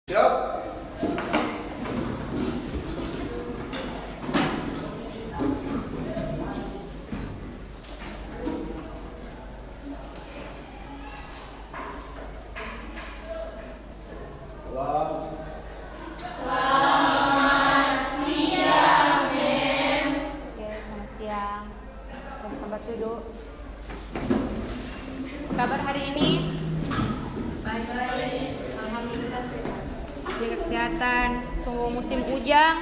Siap. Duduk. Kabar hari ini? Baik. Alhamdulillah. Jaga kesehatan. Sungguh musim hujan,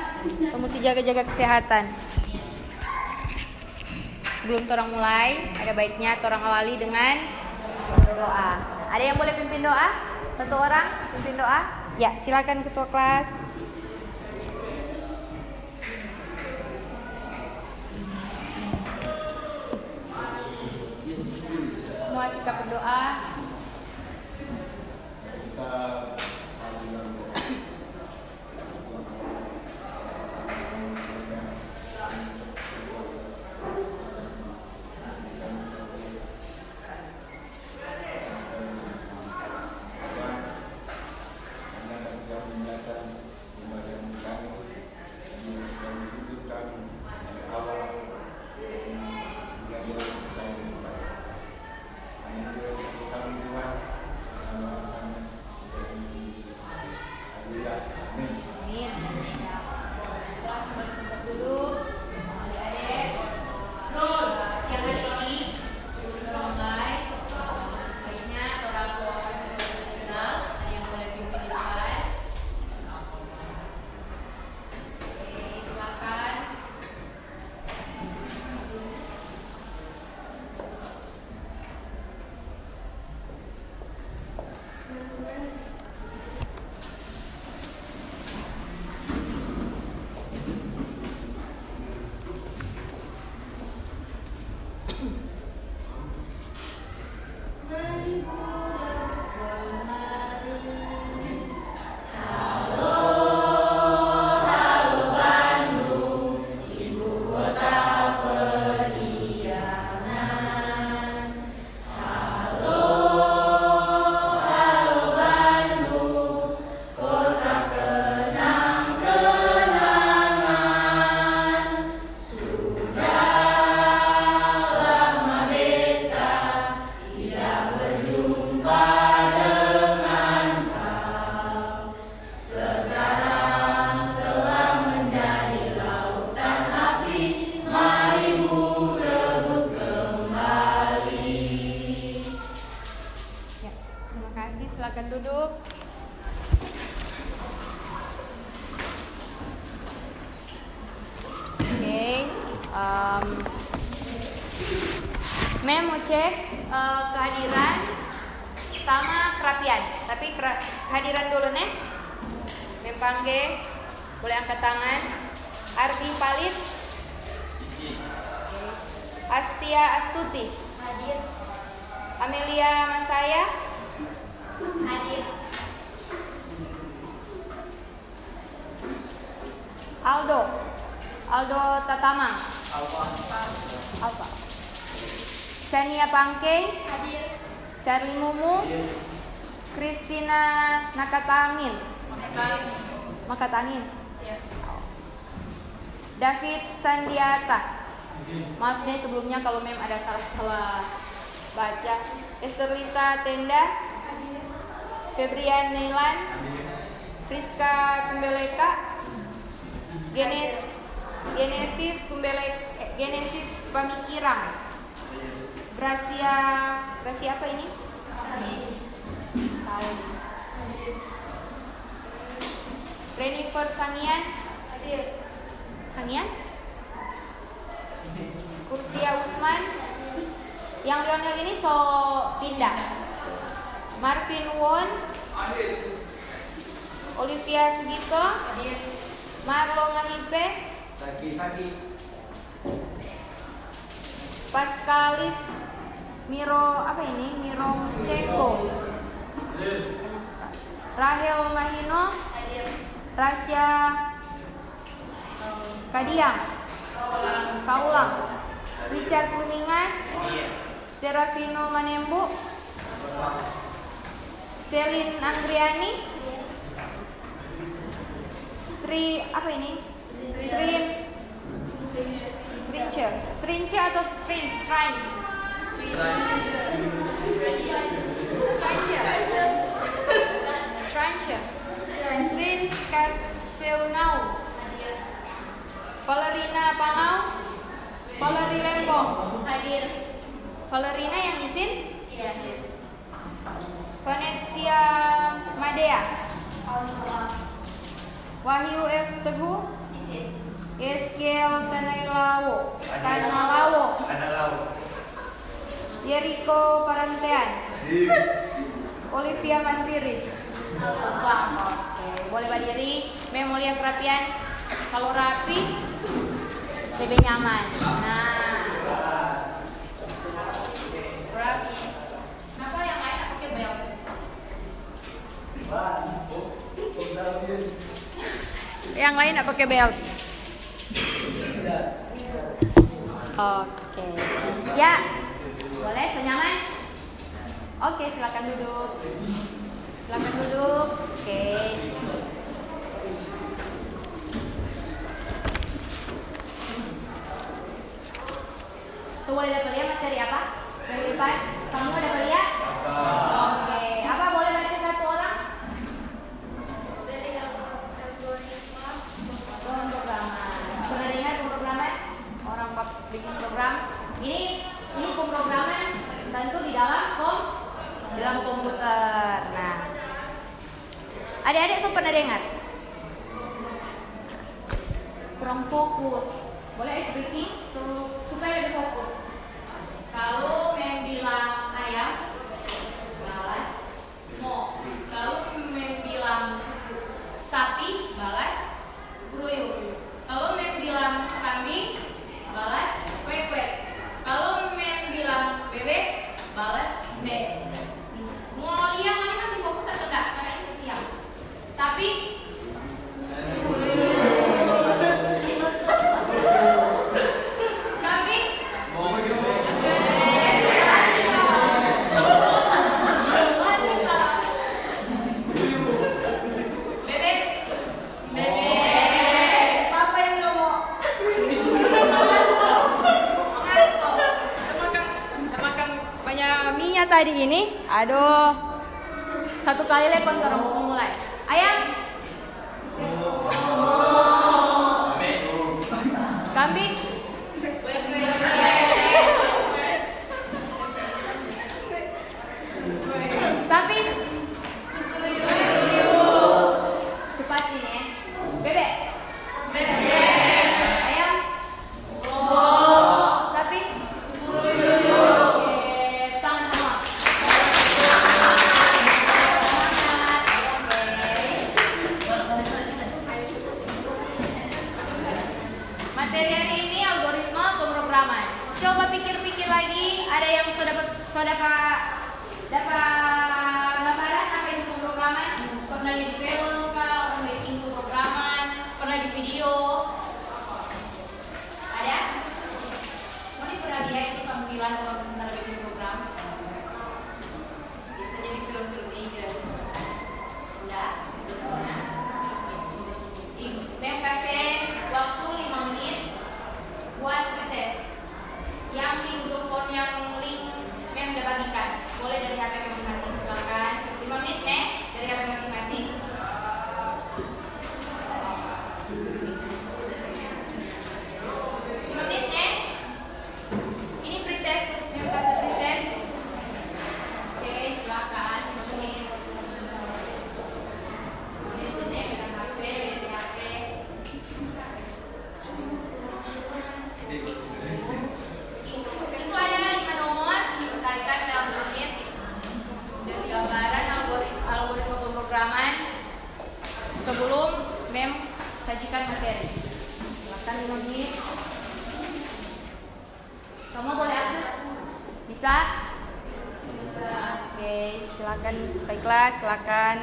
mesti jaga-jaga kesehatan. Sebelum orang mulai, ada baiknya orang awali dengan berdoa. Ada yang boleh pimpin doa? Satu orang pimpin doa? Ya, silakan ketua kelas. Semua sikap berdoa. Silakan duduk. Oke, Mem mau cek kehadiran sama kerapian. Tapi kehadiran dulu nih. Mem panggil, boleh angkat tangan. Ardi Palit. Astia Astuti. Hadir. Amelia Masaya. Hadir. Aldo Tatamang. Alfa. Chania Pangke. Hadir. Charlie Mumu. Hadir. Christina Nakatamin. Makatangin. Ya. David Sandiata. Maaf nih sebelumnya kalau mem ada salah baca. Esterlita Tenda. Febrian Nailan, Friska Tumbeleka, Genesis Pamikiran, Gracia apa ini? Renifer Sangian, Kursia Usman, yang Lionel ini so pindah. Marvin Won, Olivia Sugito, Marlo Ngahipe, Pascalis Miro Seko, Rahel Mahino, Rasya Kadiang, Kaulang, Richard Kuningas, Serafino Manembu, Selin Anggriani, Apa ini? Stringe atau strings? Strins Kaseunau, Valerina Panau, Valeri Lembong hadir. Valerina yang izin? Iya. Venetia Madea, Wahyu F Teguh izin. Eskel Tanalawo, Yeriko Parantean, Olivia Mandiri. Oke, boleh berdiri. Memolia kerapian. Kalau rapi lebih nyaman. Nah, rapi. Kenapa yang lain pakai belt? Yang lain nggak pakai belt. Oke. Ya, boleh senyaman. Oke, silakan duduk. Oke. Tuh boleh dapat lihat materi apa? Dari depan. Kamu ada lihat? Oke. Apa boleh baca satu orang? Dari pemrograman. Pernah dengar pemrograman? Orang bikin program. Ini pemrograman tentu di dalam komputer. Nah, adik-adik so pernah dengar? Kurang fokus. Boleh speaking supaya lebih fokus. Kalau bilang ayam, balas mo. Kalau bilang sapi, balas kruyuk. Kalau bilang kambing, balas kwek. Kalau bilang bebek, balas be. Mau lihat mana masih fokus atau enggak? Karena ini siang. Sapi. Kambing. Bebek. Papa yang ngomong. Makan banyak minyak tadi ini. Aduh. Satu kali lepon kalau mau mulai. Ayam. Kambing. Sapi. Cepat nih ya. Bebek. Ayam. Sapi. Tangan semua. Materi hari ini algoritma pemrograman. Coba pikir-pikir lagi, ada yang sudah dapat gambaran apa itu pemrograman? Pernah di film kah? Pernah bikin pemrograman? Pernah di video? Ada? Moni pernah lihat itu tampilan orang sementara bikin program? Biasanya di film-film aja. Sudah? Mem kasih waktu 5 menit buat pretest. Yang di Google Form yang link Mem udah bagikan. Boleh dari HP masing-masing, silakan. 5 menit nih dari HP masing-masing. Ini pretest, Mem kasih pretest. Oke, silakan 5 menit. Itu ada 5 nomor diselesaikan dalam 2 menit. Jadi gambaran algoritma pemrograman sebelum Mem sajikan materi. Silakan 5 menit. Kamu boleh akses? Bisa? Bisa. Oke, silakan. Baiklah, silakan.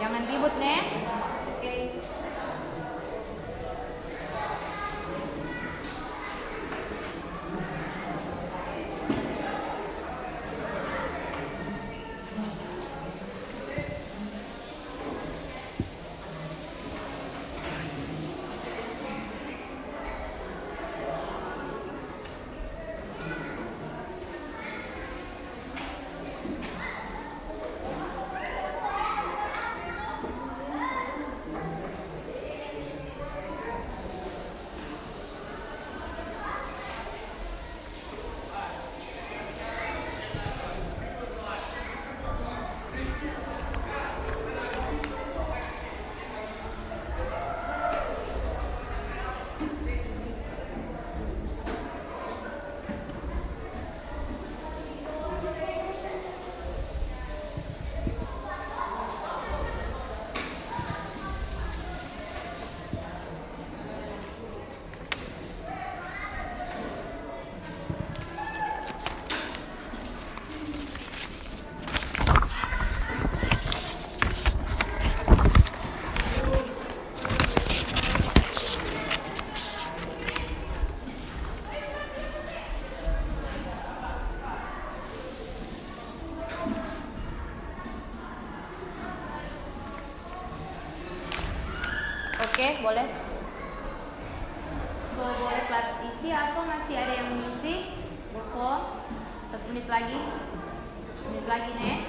Jangan ribut, Nek. Oke. Oke, boleh. Boleh plat isi atau masih ada yang mengisi? Boko. 1 menit lagi. 1 menit lagi nih.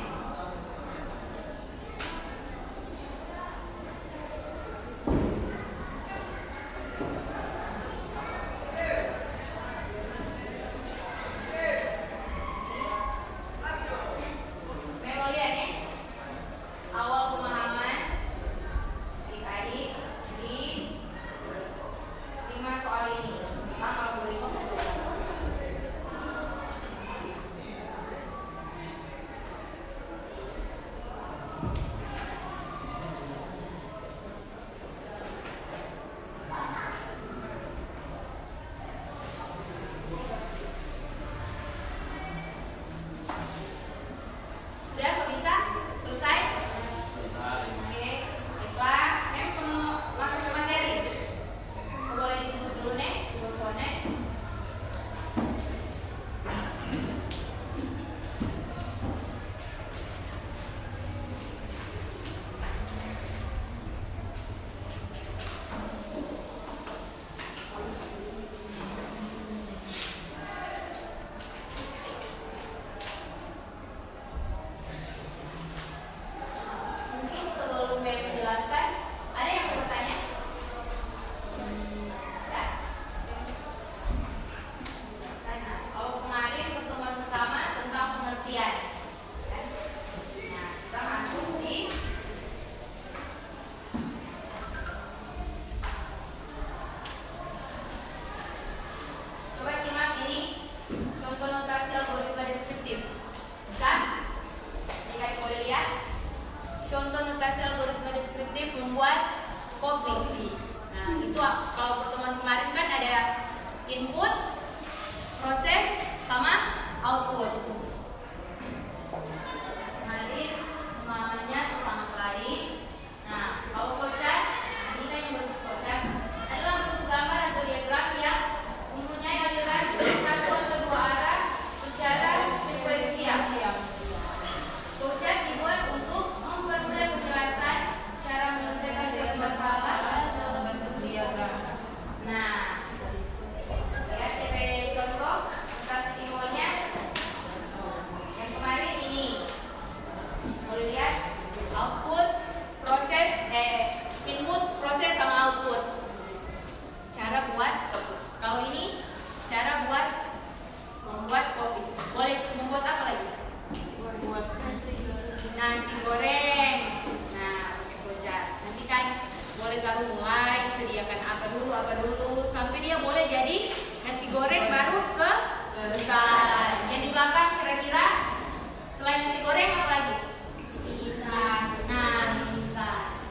Contoh notasi algoritma deskriptif membuat kopi. Nah, itu kalau pertemuan kemarin kan ada input, proses, sama output. Nah, ini pemahamannya sangat baik. Nah, kalau flowchart, ini kan yang bentuk flowchart adalah bentuk gambar atau diagram yang mempunyai aliran satu atau dua arah secara sekuensial. Flowchart dibuat untuk mempermudah penjelasan cara menyelesaikan suatu masalah dalam bentuk diagram. Nah, lihat CP contoh notasi simbolnya. Yang kemarin ini, boleh lihat output, proses, input, proses sama output. Cara buat, kalau ini cara buat membuat kopi. Boleh membuat apa lagi? Buat nasi goreng. Nah, pakai flowchart. Nanti kan boleh baru mulai sediakan apa dulu sampai dia boleh jadi nasi goreng baru selesai. Yang di belakang kira-kira selain nasi goreng apa lagi? Instan. Nah, instan.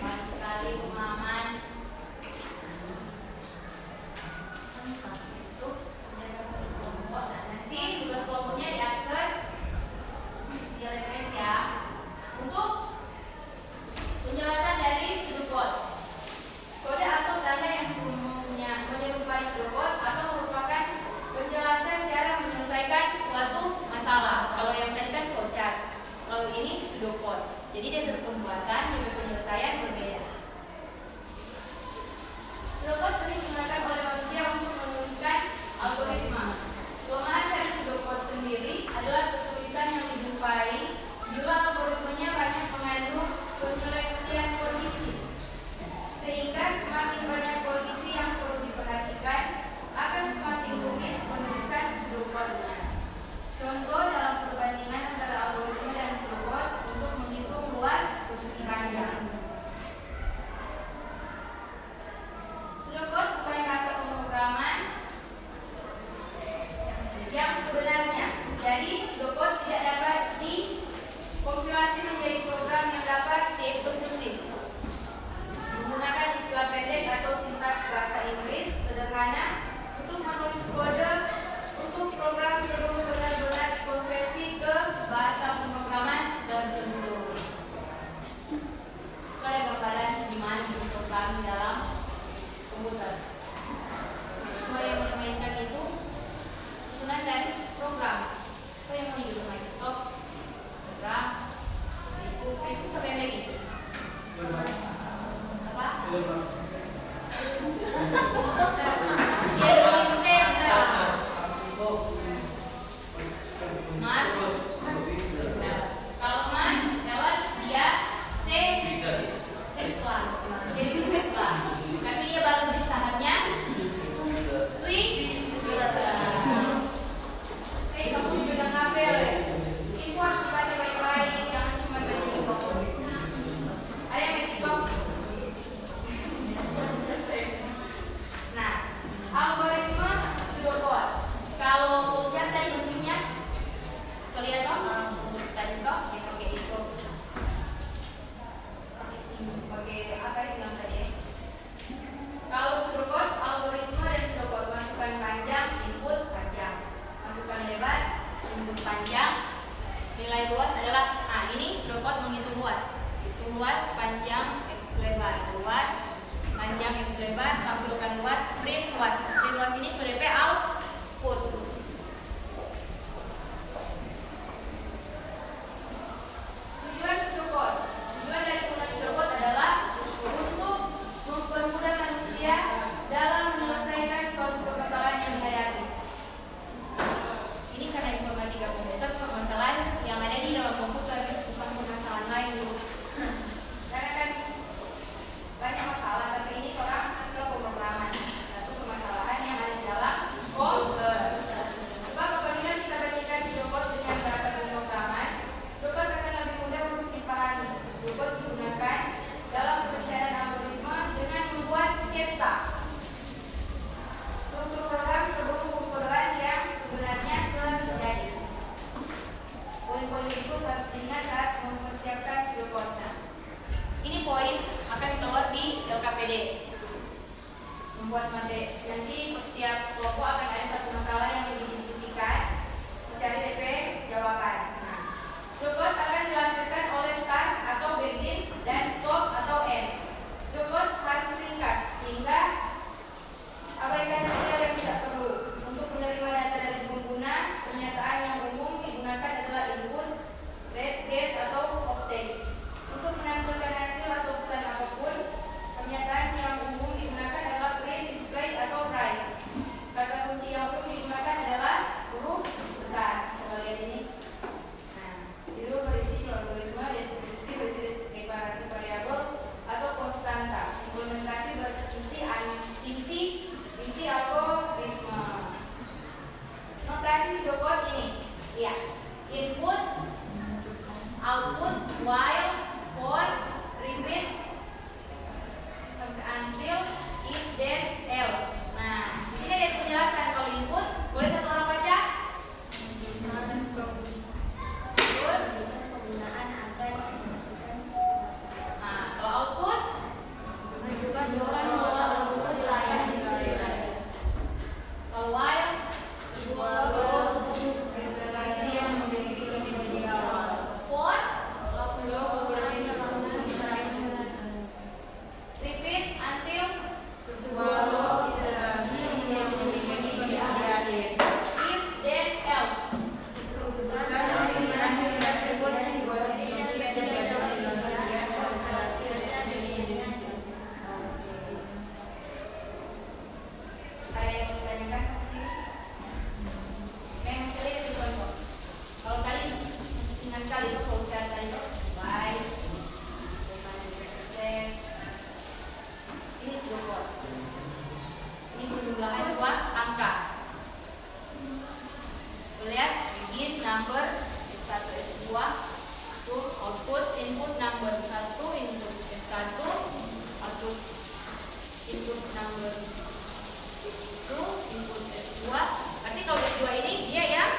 Bagus sekali pemahaman. Nanti tugas kelompoknya diakses di LMS ya. Untuk penjelasan dari pseudocode, kode atau tanda yang menyerupai pseudocode atau merupakan penjelasan kelompok akan ada satu masalah yang didiskusikan, mencari DP jawaban. Nah, Struktur akan dilampirkan oleh start atau begin dan stop atau end. Struktur harus ringkas sehingga abaikan detail yang tidak perlu. Untuk menerima data dari pengguna, pernyataan yang umum digunakan adalah input, read, get, atau obtain. Untuk menampilkan hasil atau pesan apapun, pernyataan yang umum digunakan adalah print, display, atau write. Kata kunci yang umum digunakan adalah huruf besar. Coba lihat ini. Dulu berisi algoritma deskripsi berisi deklarasi variabel atau konstanta. Implementasi berisi inti algoritma. Notasi pseudocode ini, ya, input, output, while, for, repeat, sampai until, if, then, else. Nah, di sini ada penjelasan. Kalau input, boleh satu orang baca? Terus penggunaan agar menghasilkan sesuatu. Nah, kalau output menunjukkan bahwa output dilayani. Kalau while sebuah representasi yang memiliki definisi awal. For repeat until sebuah iterasi yang memiliki definisi akhir. If then else. Kalau kali ingat sekali itu flowchart tadi itu baik, proses. Ini pseudocode. Ini penjumlahan dua angka. Lihat, begin number S1 S2 itu output input number 1 input S1 output input number itu input S2. Berarti kalau S2 ini dia yang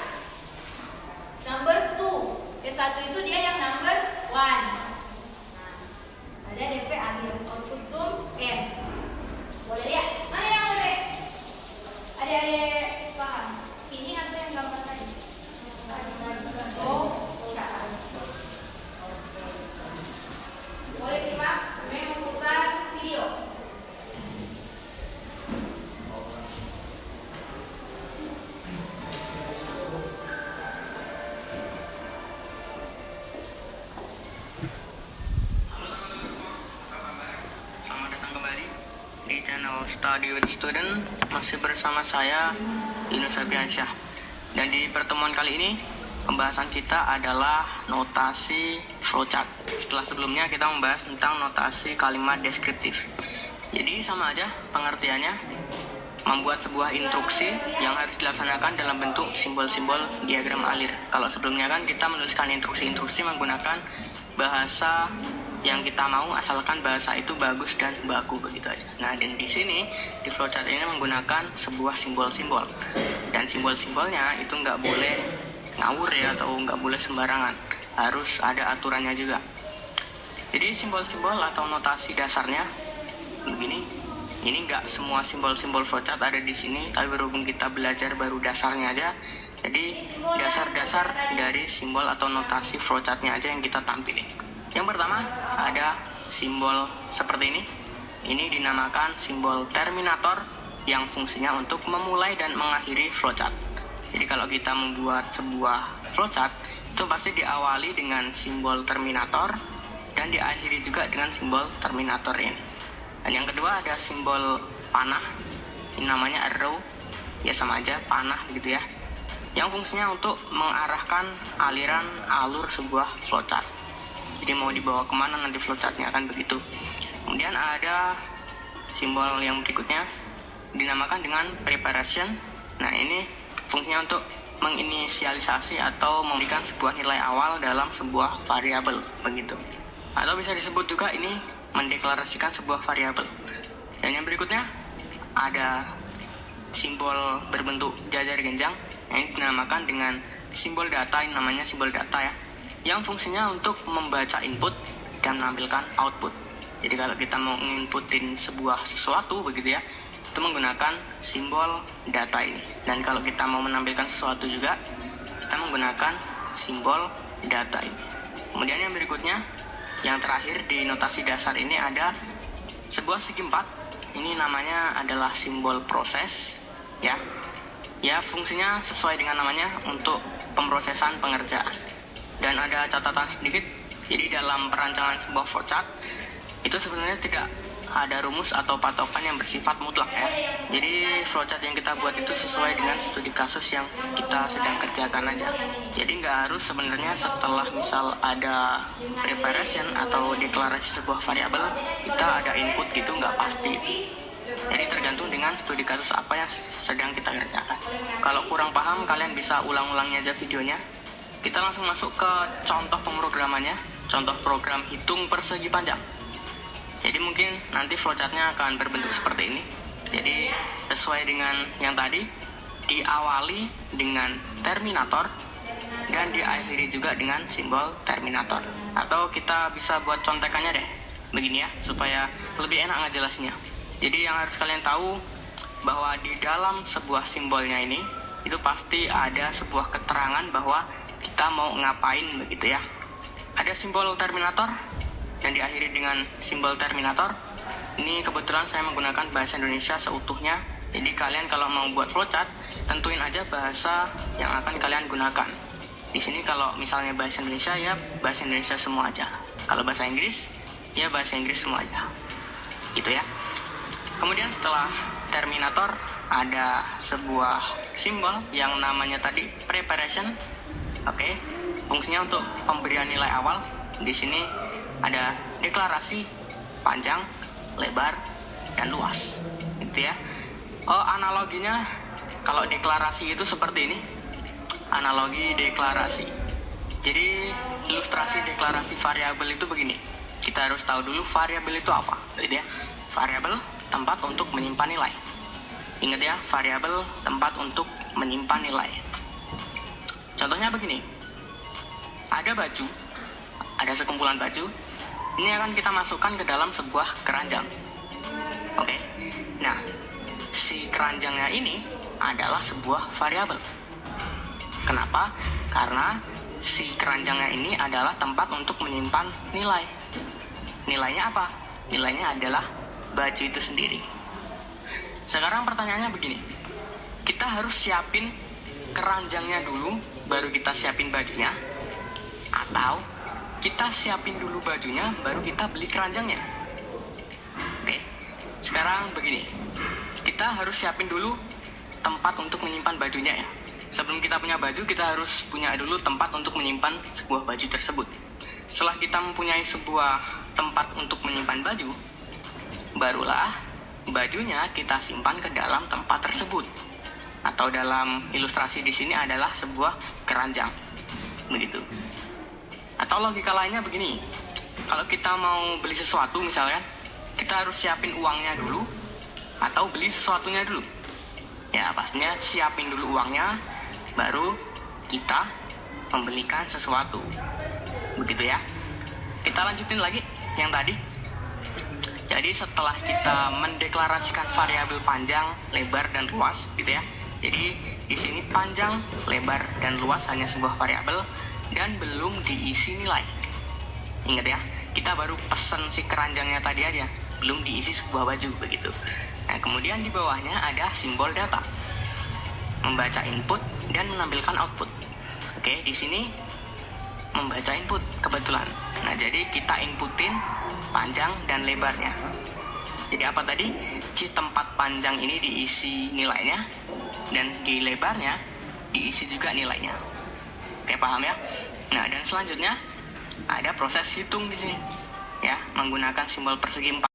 number 2, S1 itu dia yang number 1. Nah, ada DP akhir output sum n. Boleh lihat? Mana yang boleh? Adik-adik paham? Ini atau yang gambar tadi? Oh, bukan. Boleh simak? Kami memutar video. Di channel Study with Student masih bersama saya Yunus Abriansyah. Dan di pertemuan kali ini pembahasan kita adalah notasi flowchart. Setelah sebelumnya kita membahas tentang notasi kalimat deskriptif. Jadi sama aja pengertiannya, membuat sebuah instruksi yang harus dilaksanakan dalam bentuk simbol-simbol diagram alir. Kalau sebelumnya kan kita menuliskan instruksi-instruksi menggunakan bahasa yang kita mau, asalkan bahasa itu bagus dan baku, begitu aja. Nah, dan di sini di flowchart ini menggunakan sebuah simbol-simbol, dan simbol-simbolnya itu nggak boleh ngawur ya, atau nggak boleh sembarangan, harus ada aturannya juga. Jadi simbol-simbol atau notasi dasarnya begini. Ini nggak semua simbol-simbol flowchart ada di sini, tapi berhubung kita belajar baru dasarnya aja, jadi dasar-dasar dari simbol atau notasi flowchartnya aja yang kita tampilin. Yang pertama ada simbol seperti ini. Ini dinamakan simbol terminator yang fungsinya untuk memulai dan mengakhiri flowchart. Jadi kalau kita membuat sebuah flowchart itu pasti diawali dengan simbol terminator dan diakhiri juga dengan simbol terminator ini. Dan yang kedua ada simbol panah. Ini namanya arrow. Ya sama aja panah gitu ya. Yang fungsinya untuk mengarahkan aliran alur sebuah flowchart. Jadi mau dibawa kemana nanti flowchartnya akan begitu. Kemudian ada simbol yang berikutnya dinamakan dengan preparation. Nah ini fungsinya untuk menginisialisasi atau memberikan sebuah nilai awal dalam sebuah variabel begitu. Atau bisa disebut juga ini mendeklarasikan sebuah variabel. Dan yang berikutnya ada simbol berbentuk jajar genjang. Ini dinamakan dengan simbol data. Ini namanya simbol data ya, yang fungsinya untuk membaca input dan menampilkan output. Jadi kalau kita mau nginputin sebuah sesuatu begitu ya, itu menggunakan simbol data ini. Dan kalau kita mau menampilkan sesuatu juga, kita menggunakan simbol data ini. Kemudian yang berikutnya, yang terakhir di notasi dasar ini ada sebuah segi 4. Ini namanya adalah simbol proses, ya. Ya, fungsinya sesuai dengan namanya untuk pemrosesan pengerjaan. Dan ada catatan sedikit, jadi dalam perancangan sebuah flowchart itu sebenarnya tidak ada rumus atau patokan yang bersifat mutlak ya. Jadi flowchart yang kita buat itu sesuai dengan studi kasus yang kita sedang kerjakan aja. Jadi nggak harus sebenarnya setelah misal ada preparation atau deklarasi sebuah variabel kita ada input gitu, nggak pasti. Jadi tergantung dengan studi kasus apa yang sedang kita kerjakan. Kalau kurang paham kalian bisa ulang-ulangi aja videonya. Kita langsung masuk ke contoh pemrogramannya. Contoh program hitung persegi panjang. Jadi mungkin nanti flowchartnya akan berbentuk seperti ini. Jadi sesuai dengan yang tadi, diawali dengan terminator dan diakhiri juga dengan simbol terminator. Atau kita bisa buat contekannya deh, begini ya, supaya lebih enak ngejelasinnya. Jadi yang harus kalian tahu bahwa di dalam sebuah simbolnya ini itu pasti ada sebuah keterangan bahwa kita mau ngapain begitu ya. Ada simbol terminator dan diakhiri dengan simbol terminator. Ini kebetulan saya menggunakan bahasa Indonesia seutuhnya. Jadi kalian kalau mau buat flowchart, tentuin aja bahasa yang akan kalian gunakan. Di sini kalau misalnya bahasa Indonesia ya bahasa Indonesia semua aja. Kalau bahasa Inggris ya bahasa Inggris semua aja. Gitu ya. Kemudian setelah terminator ada sebuah simbol yang namanya tadi preparation. Oke. Fungsinya untuk pemberian nilai awal. Di sini ada deklarasi panjang, lebar, dan luas, gitu ya. Analoginya kalau deklarasi itu seperti ini. Analogi deklarasi. Jadi ilustrasi deklarasi variabel itu begini. Kita harus tahu dulu variabel itu apa, gitu ya. Variabel tempat untuk menyimpan nilai. Ingat ya, variabel tempat untuk menyimpan nilai. Contohnya begini. Ada baju, ada sekumpulan baju. Ini akan kita masukkan ke dalam sebuah keranjang. Oke. Nah, si keranjangnya ini adalah sebuah variabel. Kenapa? Karena si keranjangnya ini adalah tempat untuk menyimpan nilai. Nilainya apa? Nilainya adalah baju itu sendiri. Sekarang pertanyaannya begini. Kita harus siapin keranjangnya dulu, baru kita siapin bajunya. Atau kita siapin dulu bajunya, baru kita beli keranjangnya. Oke, sekarang begini. Kita harus siapin dulu tempat untuk menyimpan bajunya ya. Sebelum kita punya baju, kita harus punya dulu tempat untuk menyimpan sebuah baju tersebut. Setelah kita mempunyai sebuah tempat untuk menyimpan baju, barulah bajunya kita simpan ke dalam tempat tersebut. Atau dalam ilustrasi di sini adalah sebuah keranjang. Begitu. Atau logika lainnya begini, kalau kita mau beli sesuatu misalnya, kita harus siapin uangnya dulu, atau beli sesuatunya dulu. Ya pastinya siapin dulu uangnya, baru kita membelikan sesuatu. Begitu ya. Kita lanjutin lagi yang tadi. Jadi setelah kita mendeklarasikan variabel panjang, lebar, dan luas, gitu ya. Jadi di sini panjang, lebar, dan luas hanya sebuah variabel dan belum diisi nilai. Ingat ya, kita baru pesen si keranjangnya tadi aja, belum diisi sebuah baju begitu. Nah, kemudian di bawahnya ada simbol data, membaca input dan menampilkan output. Oke, di sini membaca input kebetulan. Nah, jadi kita inputin panjang dan lebarnya. Jadi apa tadi? Di tempat panjang ini diisi nilainya dan di lebarnya diisi juga nilainya. Oke, paham ya? Nah, dan selanjutnya ada proses hitung di sini. Ya, menggunakan simbol persegi 4.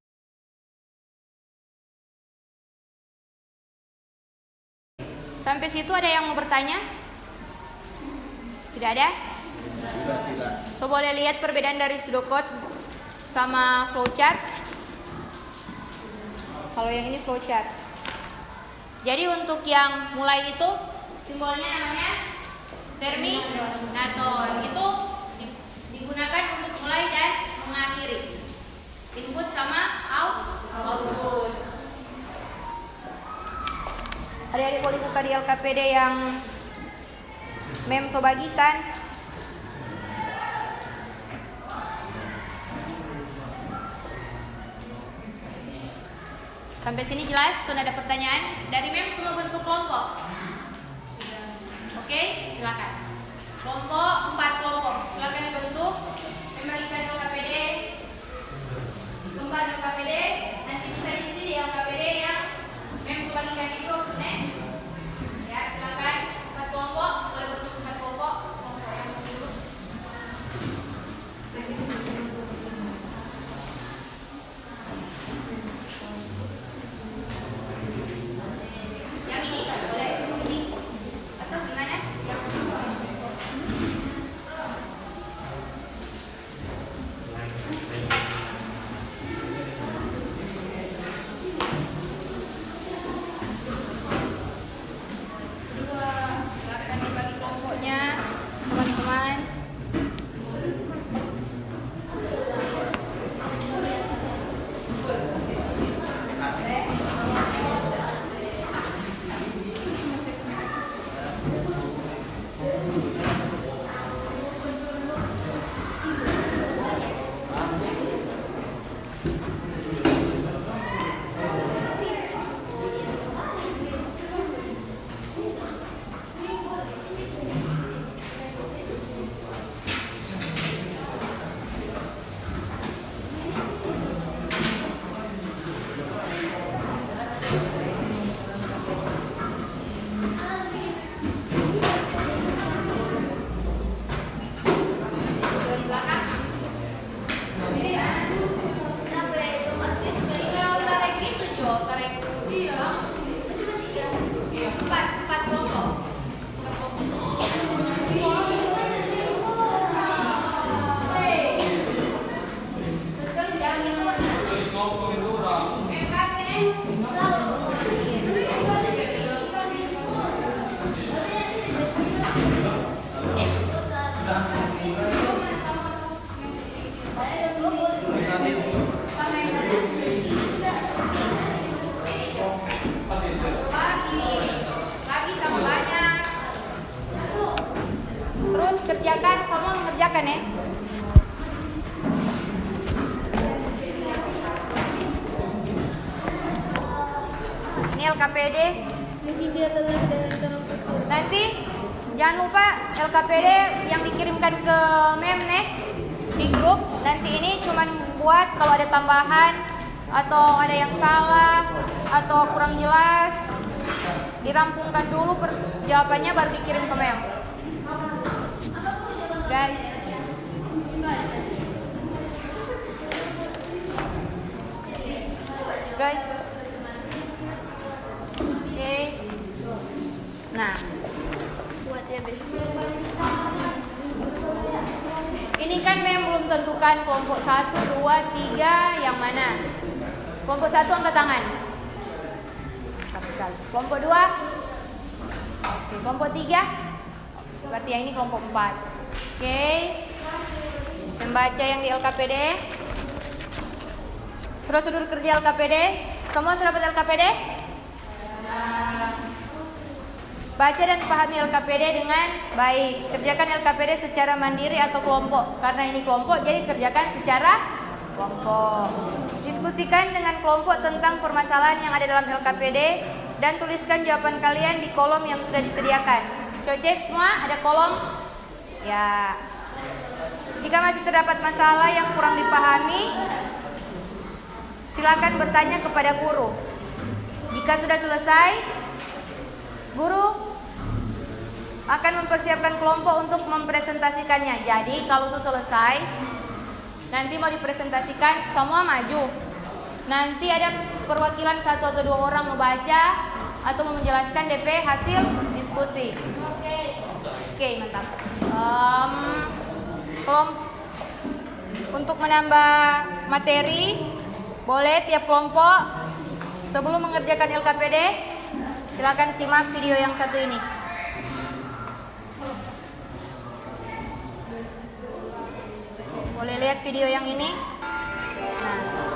Sampai situ ada yang mau bertanya? Tidak ada? Tidak. So, boleh lihat perbedaan dari pseudocode sama flowchart. Kalau yang ini flowchart. Jadi untuk yang mulai itu simbolnya namanya terminator. Itu digunakan untuk mulai dan mengakhiri. Input sama output. Adik-adik boleh buka di LKPD yang Mem so bagikan. Sampai sini jelas? Sudah ada pertanyaan? Dari Mem semua bentuk kelompok. Oke, silakan. Kelompok 4 kelompok. Silakan dibentuk. Membagikan LKPD. Lembar LKPD. Nanti bisa diisi di LKPD yang Mem bagikan di grup. Ya, silakan. 4 kelompok. Boleh bentuk 4 kelompok. Kelompok yang dulu. Yang ini boleh ini atau gimana? Yang silakan dibagi kelompoknya, teman-teman. Lagi sama banyak. Terus kerjakan, semua mengerjakan ya. Ini LKPD. Nanti jangan lupa LKPD yang dikirimkan ke Mem nih di grup. Nanti ini cuman buat kalau ada tambahan atau ada yang salah atau kurang jelas, dirampungkan dulu jawabannya baru dikirim ke Mem. Guys. Oke. Nah, Buat ya besti. ini kan Mem belum tentukan kelompok 1, 2, 3 yang mana. Kelompok 1 angkat tangan. Sekali. Kelompok 2. Oke, kelompok 3. Berarti yang ini kelompok 4. Oke. Membaca yang di LKPD. Prosedur kerja LKPD. Semua sudah dapat LKPD? Baca dan pahami LKPD dengan baik. Kerjakan LKPD secara mandiri atau kelompok. Karena ini kelompok, jadi kerjakan secara kelompok. Diskusikan dengan kelompok tentang permasalahan yang ada dalam LKPD dan tuliskan jawaban kalian di kolom yang sudah disediakan. Cocek semua? Ada kolom? Ya. Jika masih terdapat masalah yang kurang dipahami, silakan bertanya kepada guru. Jika sudah selesai, guru akan mempersiapkan kelompok untuk mempresentasikannya. Jadi kalau sudah selesai, nanti mau dipresentasikan, semua maju. Nanti ada perwakilan 1 atau 2 orang membaca atau menjelaskan DP hasil diskusi. Oke, mantap. Untuk menambah materi, boleh tiap kelompok sebelum mengerjakan LKPD, silakan simak video yang satu ini. Boleh lihat video yang ini. Nah.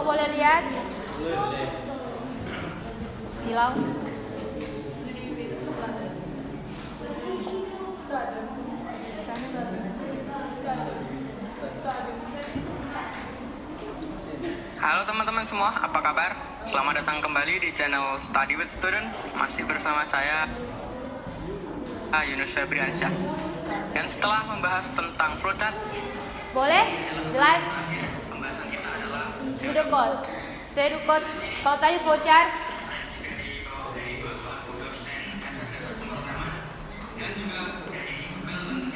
boleh lihat? Silau. Halo teman-teman semua, apa kabar? Selamat datang kembali di channel Study with Student. Masih bersama saya, Yunus Febriansyah. Dan setelah membahas tentang flowchart, Boleh? Jelas? pembahasan kita adalah Pseudocode. Kalau tadi flowchart, dan juga dari Google.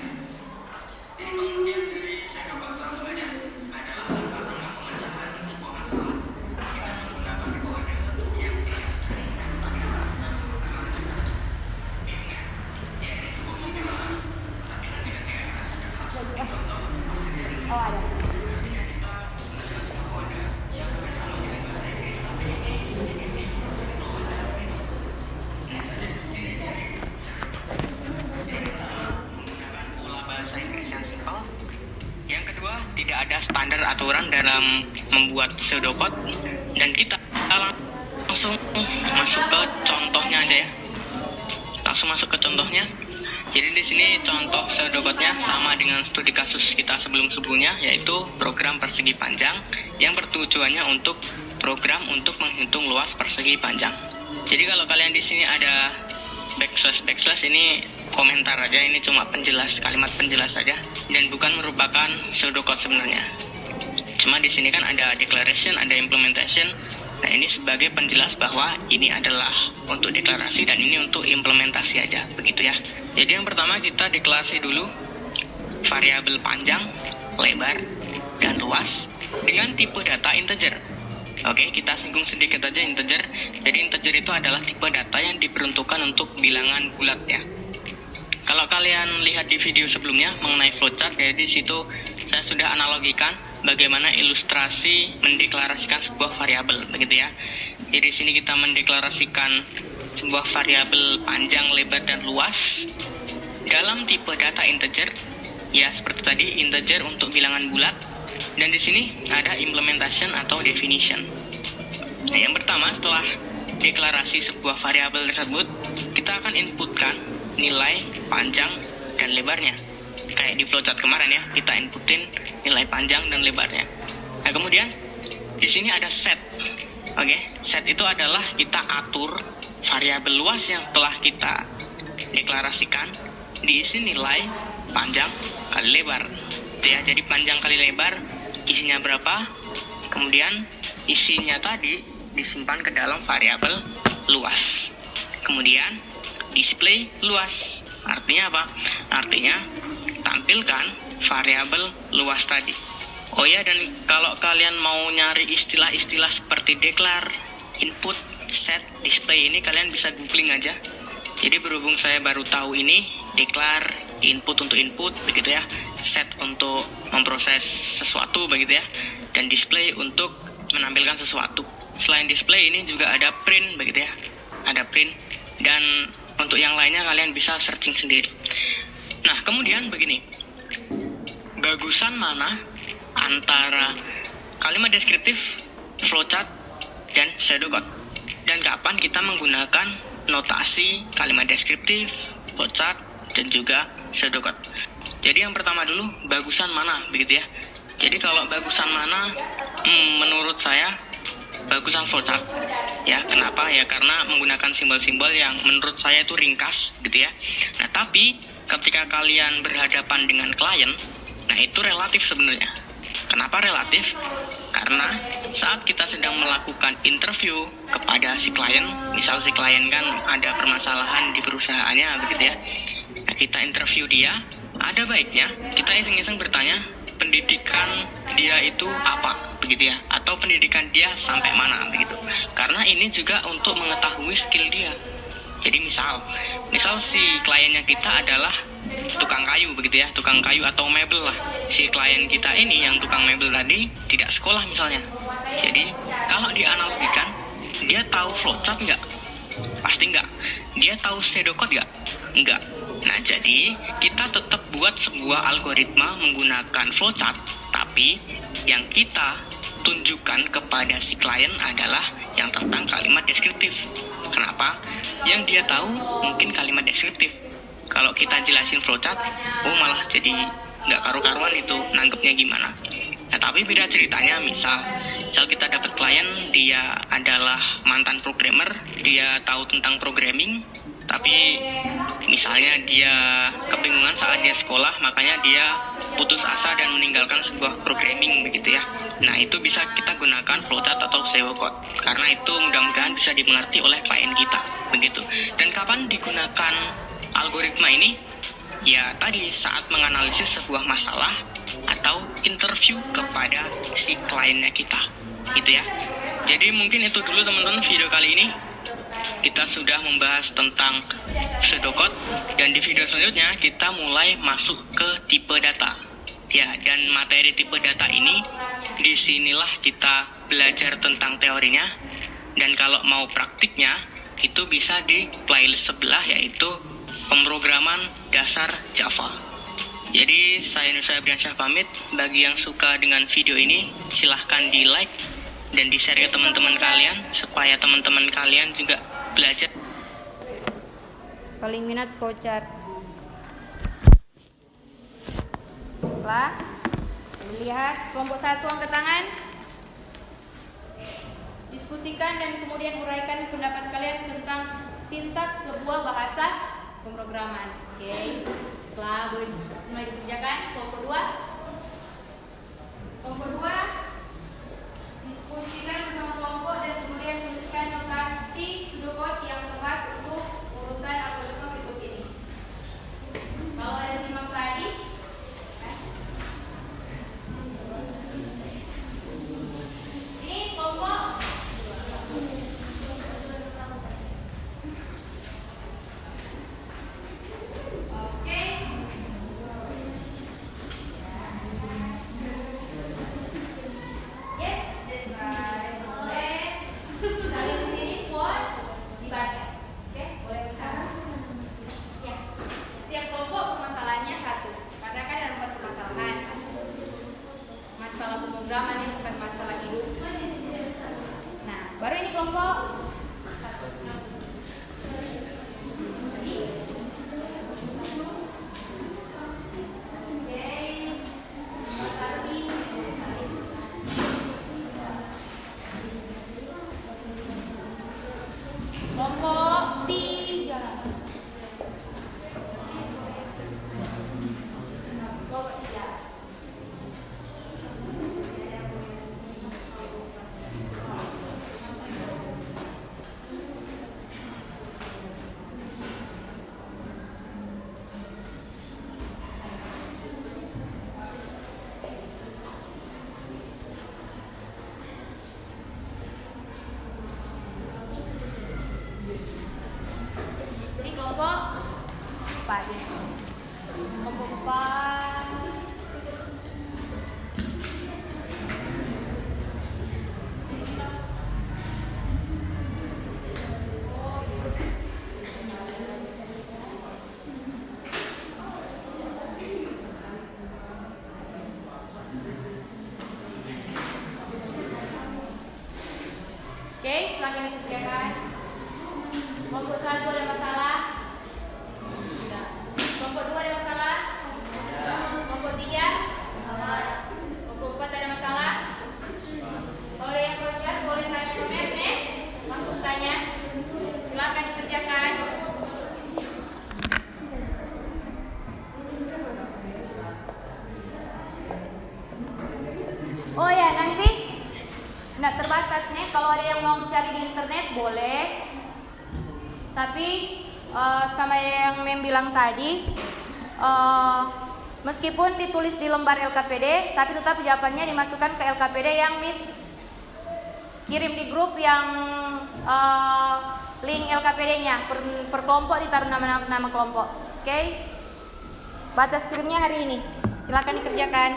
Jadi pengertian dari pseudocode langsung aja adalah langkah-langkah pemecahan sebuah masalah dengan menggunakan kode yang tidak oh ada. pola bahasa Inggris yang simpel. Yang kedua, tidak ada standar aturan dalam membuat pseudocode, dan kita langsung masuk ke contohnya aja ya. Langsung masuk ke contohnya. Jadi di sini contoh pseudocode-nya sama dengan studi kasus kita sebelum-sebelumnya, yaitu program persegi panjang yang bertujuannya untuk program untuk menghitung luas persegi panjang. Jadi kalau kalian di sini ada backslash ini komentar aja, ini cuma penjelas, kalimat penjelas saja dan bukan merupakan pseudocode sebenarnya. Cuma di sini kan ada declaration, ada implementation. Nah, ini sebagai penjelas bahwa ini adalah untuk deklarasi dan ini untuk implementasi aja, begitu ya. Jadi yang pertama kita deklarasi dulu variabel panjang, lebar, dan luas dengan tipe data integer. Oke, kita singgung sedikit aja integer. Jadi integer itu adalah tipe data yang diperuntukkan untuk bilangan bulat ya. Kalau kalian lihat di video sebelumnya mengenai flowchart, jadi di situ saya sudah analogikan bagaimana ilustrasi mendeklarasikan sebuah variabel, begitu ya. Jadi di sini kita mendeklarasikan sebuah variabel panjang, lebar, dan luas dalam tipe data integer. Ya, seperti tadi integer untuk bilangan bulat. Dan di sini ada implementation atau definition. Nah, yang pertama setelah deklarasi sebuah variabel tersebut, kita akan inputkan nilai panjang dan lebarnya. Kayak di flowchart kemarin ya, kita inputin nilai panjang dan lebarnya. Nah, kemudian di sini ada set. Oke, set itu adalah kita atur variabel luas yang telah kita deklarasikan diisi nilai panjang kali lebar. Itu ya, jadi panjang kali lebar isinya berapa? Kemudian isinya tadi disimpan ke dalam variabel luas. Kemudian display luas. Artinya apa? Artinya tampilkan variabel luas tadi. Oh ya, dan kalau kalian mau nyari istilah-istilah seperti declare, input, set, display ini kalian bisa googling aja. Jadi berhubung saya baru tahu ini, declare input untuk input begitu ya, set untuk memproses sesuatu begitu ya, dan display untuk menampilkan sesuatu. Selain display ini juga ada print begitu ya, ada print, dan untuk yang lainnya kalian bisa searching sendiri. Nah, kemudian begini, bagusan mana antara kalimat deskriptif, flowchart, dan pseudocode, dan kapan kita menggunakan notasi kalimat deskriptif, flowchart, dan juga pseudocode. Jadi yang pertama dulu, bagusan mana begitu ya. Jadi kalau bagusan mana, menurut saya bagusan flowchart ya. Kenapa ya? Karena menggunakan simbol-simbol yang menurut saya itu ringkas gitu ya. Nah, tapi ketika kalian berhadapan dengan klien, nah itu relatif sebenarnya. Kenapa relatif? Karena saat kita sedang melakukan interview kepada si klien, misal si klien kan ada permasalahan di perusahaannya begitu ya. Nah, kita interview dia, ada baiknya kita iseng-iseng bertanya pendidikan dia itu apa begitu ya, atau pendidikan dia sampai mana begitu. Karena ini juga untuk mengetahui skill dia. Jadi misal si kliennya kita adalah tukang kayu begitu ya, tukang kayu atau mebel lah. Si klien kita ini yang tukang mebel tadi tidak sekolah misalnya. Jadi kalau dianalogikan, dia tahu flowchart nggak? Pasti nggak. Dia tahu pseudocode nggak? Nggak. Nah, jadi kita tetap buat sebuah algoritma menggunakan flowchart, tapi yang kita tunjukkan kepada si klien adalah yang tentang kalimat deskriptif. Kenapa? Yang dia tahu mungkin kalimat deskriptif. Kalau kita jelasin flowchart, malah jadi nggak karu-karuan itu nanggepnya gimana. Nah, tapi beda ceritanya, misal kita dapat klien, dia adalah mantan programmer, dia tahu tentang programming, tapi misalnya dia kebingungan saat dia sekolah, makanya dia putus asa dan meninggalkan sebuah programming begitu ya. Nah, itu bisa kita gunakan flowchart atau SEO code, karena itu mudah-mudahan bisa dimengerti oleh klien kita begitu. Dan kapan digunakan algoritma ini? Ya tadi saat menganalisis sebuah masalah atau interview kepada si kliennya kita gitu ya. Jadi mungkin itu dulu teman-teman video kali ini. Kita sudah membahas tentang pseudocode, dan di video selanjutnya kita mulai masuk ke tipe data. Ya, dan materi tipe data ini disinilah kita belajar tentang teorinya, dan kalau mau praktiknya itu bisa di playlist sebelah, yaitu pemrograman dasar Java. Jadi saya Nusa Abriansyah pamit. Bagi yang suka dengan video ini, silahkan di like dan di share ke teman-teman kalian supaya teman-teman kalian juga belajar. Paling minat flowchart. Setelah lihat kelompok 1 angkat tangan. Diskusikan dan kemudian uraikan pendapat kalian tentang sintaks sebuah bahasa pemrograman. Oke. Setelah boleh mulai dikerjakan. Kelompok 2. Kelompok 2, diskusikan bersama kelompok dan kemudian tuliskan notasi pseudocode yang tepat untuk urutan algoritma berikut ini. Kalau ada simak tadi, ini kelompok oke. Yes, right. Boleh. Saling di sini quote dibaca. Oke, boleh bersama. Ya. Setiap kelompok permasalahannya satu. Karena kan ada 4 permasalahan. Masalah pemrograman yang bukan masalah hidup. Nah, baru ini kelompok 1. Kelompok 3. Kelompok 3. Ini kelompok 4. Kelompok 4. Oke, silakan dikerjakan. Kelompok 1 ada masalah. Kelompok 2 ada masalah. Kelompok 3. Kelompok 4 ada masalah. Kalau ada yang protes boleh tanya komen nih. Langsung tanya. Silakan dikerjakan. Oh ya, nanti nggak terbatas nih. Kalau ada yang mau cari di internet boleh. Tapi sama yang Mem bilang tadi, meskipun ditulis di lembar LKPD, tapi tetap jawabannya dimasukkan ke LKPD yang Miss kirim di grup yang link LKPD-nya per kelompok ditaruh nama kelompok. Oke? Batas kirimnya hari ini. Silakan dikerjakan.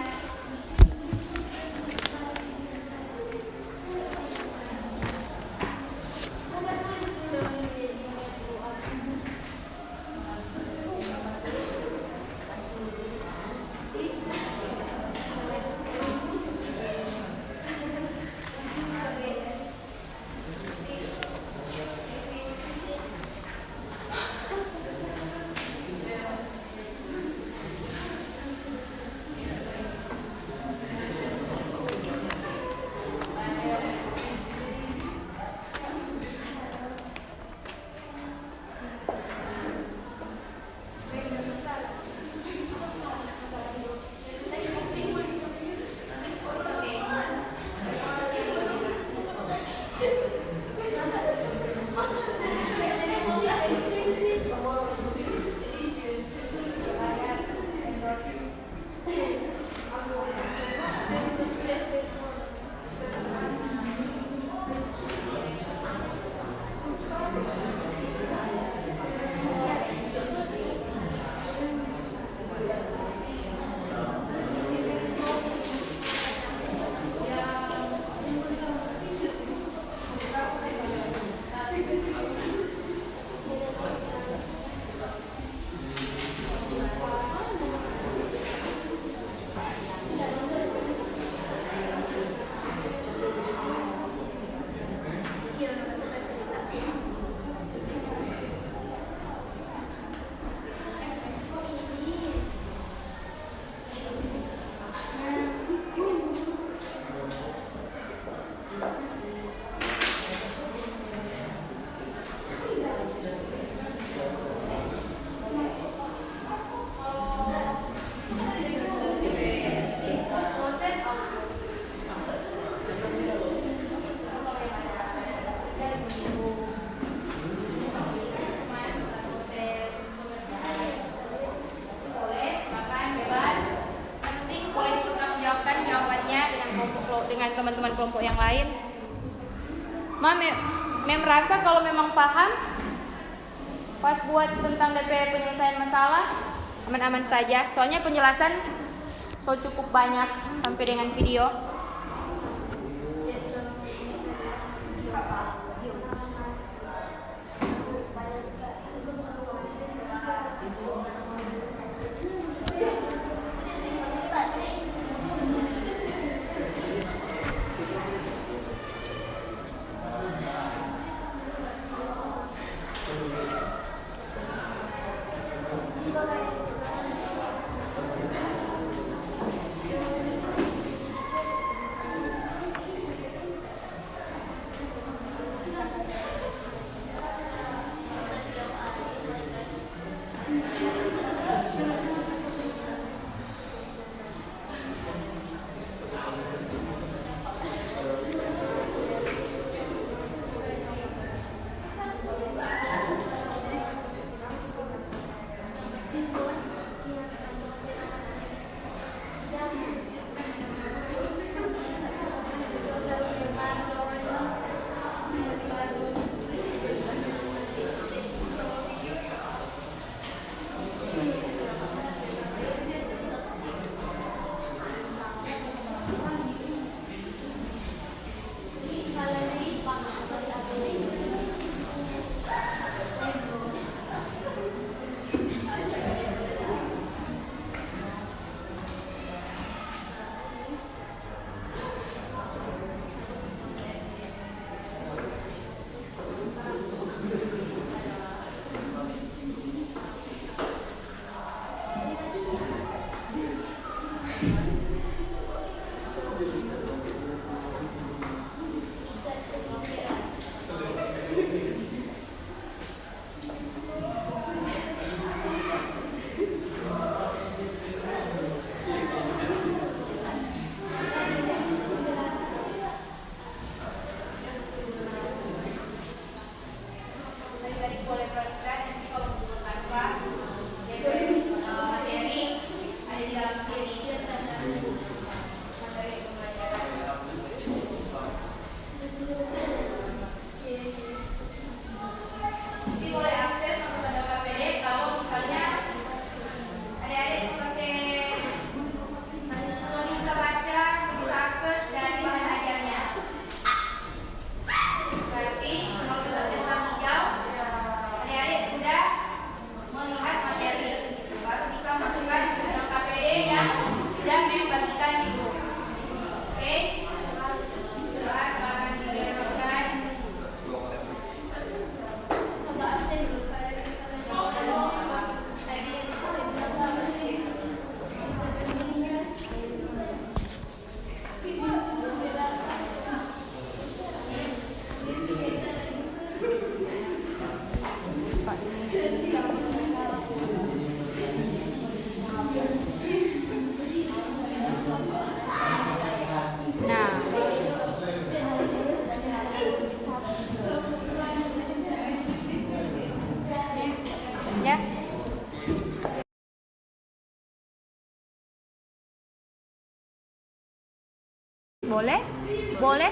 dengan teman-teman kelompok yang lain. Mem rasa kalau memang paham pas buat tentang DP penyelesaian masalah aman-aman saja. Soalnya penjelasan cukup banyak sampai dengan video.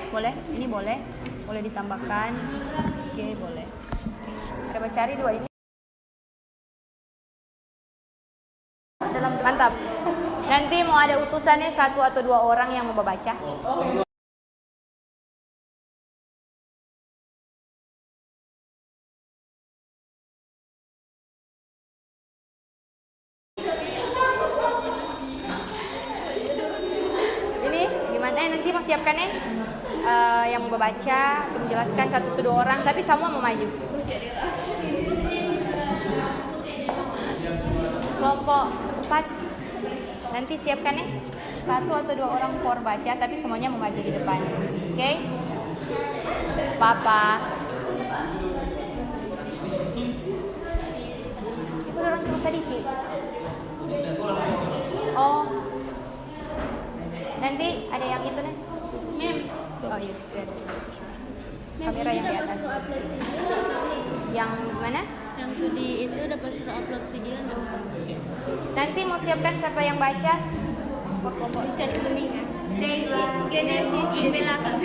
Boleh. Ini boleh ditambahkan. Oke, boleh. Coba cari dua ini. Mantap. Nanti mau ada utusannya 1 atau 2 orang yang mau baca. Ini gimana? Nanti mau siapkan ya? Yang mau baca untuk menjelaskan 1 atau 2 orang, tapi semua mau maju. Kelompok 4 nanti siapkan ya 1 atau 2 orang for baca, tapi semuanya mau maju di depan. Oke? Papa. Coba orang cuma sedikit. Oh. Nanti ada yang itu nih. Oh iya, kamera yang di atas. Yang mana? Yang tuh di itu udah suruh upload video, nggak usah. Nanti mau siapkan siapa yang baca? Cari dulu nih guys. Genesis di belakang.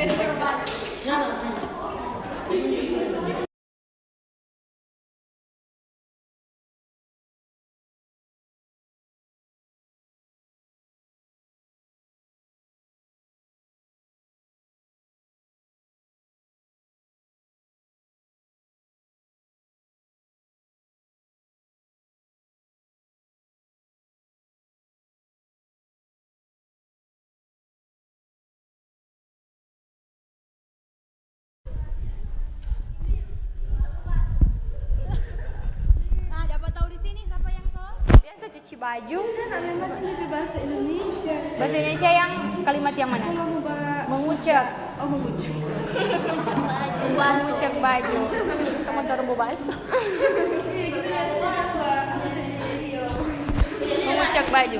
Nah, dapat tahu di sini siapa yang sol? Biasa cuci baju. Kalimatnya di bahasa Indonesia. Bahasa Indonesia yang kalimat yang mana? Kalau Mengucek. mengucap. Mengucek baju. Mengucek baju. Sama terbu baso. Mengucek baju.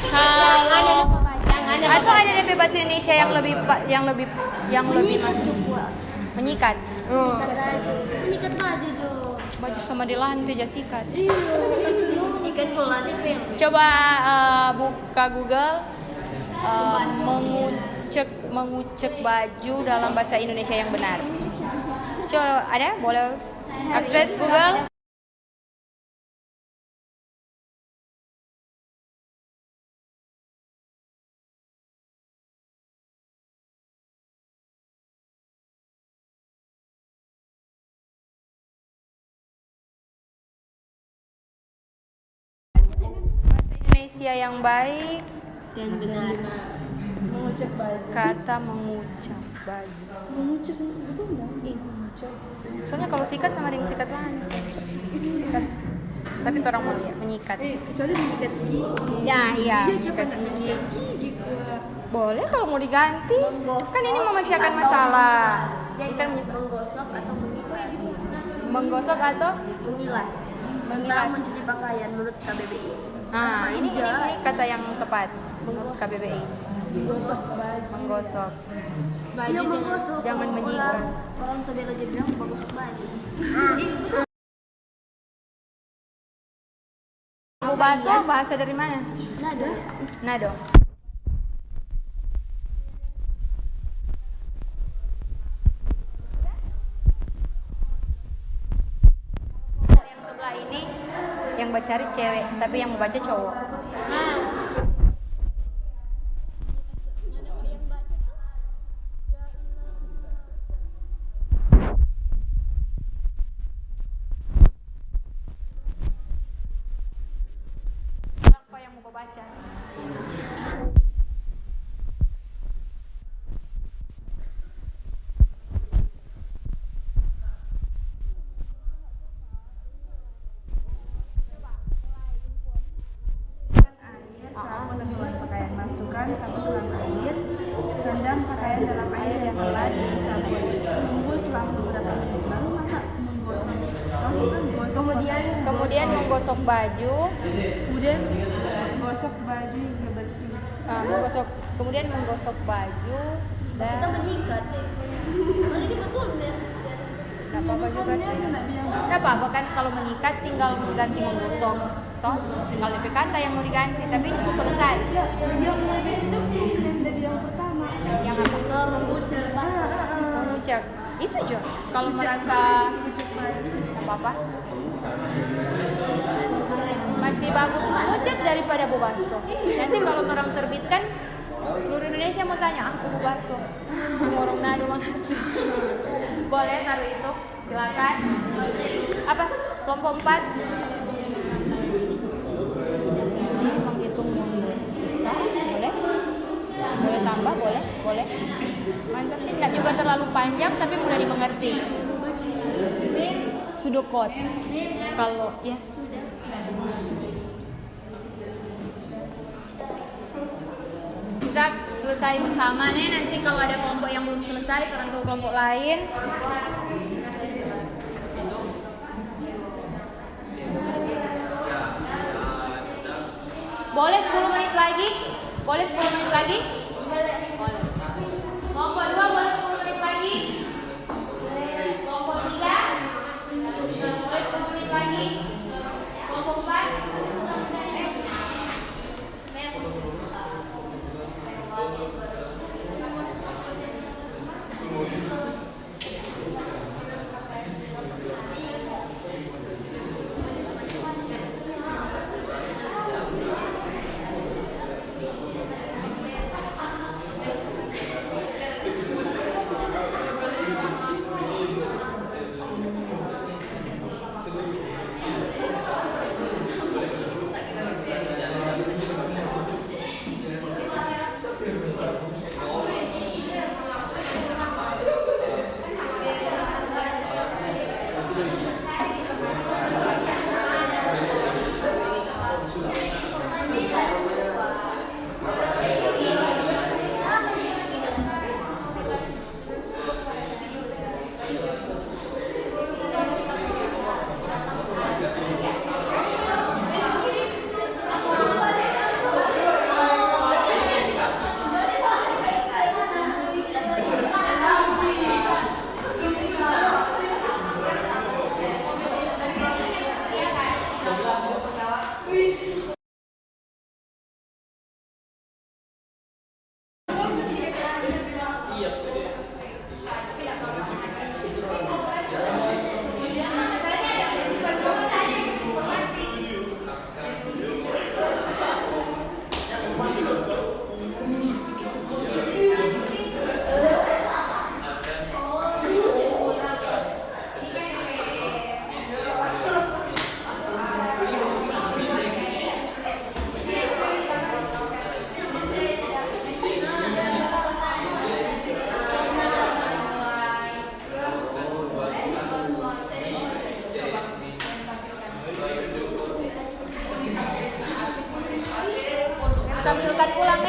Kalau atau ada DP bahasa Indonesia yang lebih masuk menyikat. Menyikat baju Jo. Baju sama di lantai jasikat. Ikan kalau lantai pel. Coba buka Google mengucek baju dalam bahasa Indonesia yang benar. Coba ada? Boleh akses Google? Indonesia yang baik Dan benar. Mengucap baju. kata mengucap baju. Mengucap itu enggak? Mengucap. Soalnya kalau sikat sama dengan sikat lantai. Sikat. Tapi orang mau menyikat. Kecuali mengikat gigi. Ya, iya. Iya, Menyikat kenapa gigi. mengikat gigi gua? Boleh kalau mau diganti. Kan ini memecahkan masalah. Jadi Kan menggosok atau mengilas. menggosok atau Mengilas. Mengilas. Tentang mencuci pakaian menurut KBBI. nah, ini kata yang tepat menurut KBBI. Menggosok baju. Menggosok. Yang menggosok. Jangan kalau menyikat. Orang Tabela aja bilang menggosok baju. Betul. Mau baso bahasa dari mana? Nada. Nado. Yang sebelah ini yang baca cewek, tapi yang mau baca cowok. Apa yang mau baca? Air, sabun dan bahan pakaian. Masukkan sabun dalam air. Rendam pakaian dalam air yang telah disabun. Tunggu selama beberapa menit. Lalu masak menggosok. Lalu kan gosok. Kemudian menggosok baju, Kemudian gosok baju hingga bersih. kemudian menggosok baju Kita dan menyikat. Mana ini betul nih? nggak apa-apa juga sih. Tidak bilang Nggak apa-apa kan kalau menyikat tinggal mengganti menggosok, toh tinggal DP kata yang mau diganti, tapi ini selesai. yang lebih itu yang dari yang pertama. Yang apa? Mengucap baju. Mengucek. Itu aja. Kalau merasa nggak apa-apa. Masih bagus mengucek daripada bobaso. Nanti kalau orang terbitkan seluruh Indonesia mau tanya, aku bobaso. Cuma orang nado mengerti. Boleh taruh itu, silakan. Apa? Kelompok 4. Ini menghitung mundur. Bisa? Boleh? Boleh tambah? Boleh. Mantap sih, nggak juga terlalu panjang tapi mudah dimengerti. Sudokot. Kalau ya kita selesai bersama nih, nanti kalau ada kelompok yang belum selesai orang tahu kelompok lain. Boleh 10 menit lagi? Boleh 10 menit lagi? Boleh. Kelompok 2 boleh 10 menit lagi? Kelompok 3 boleh 10 menit lagi? Kelompok 4 10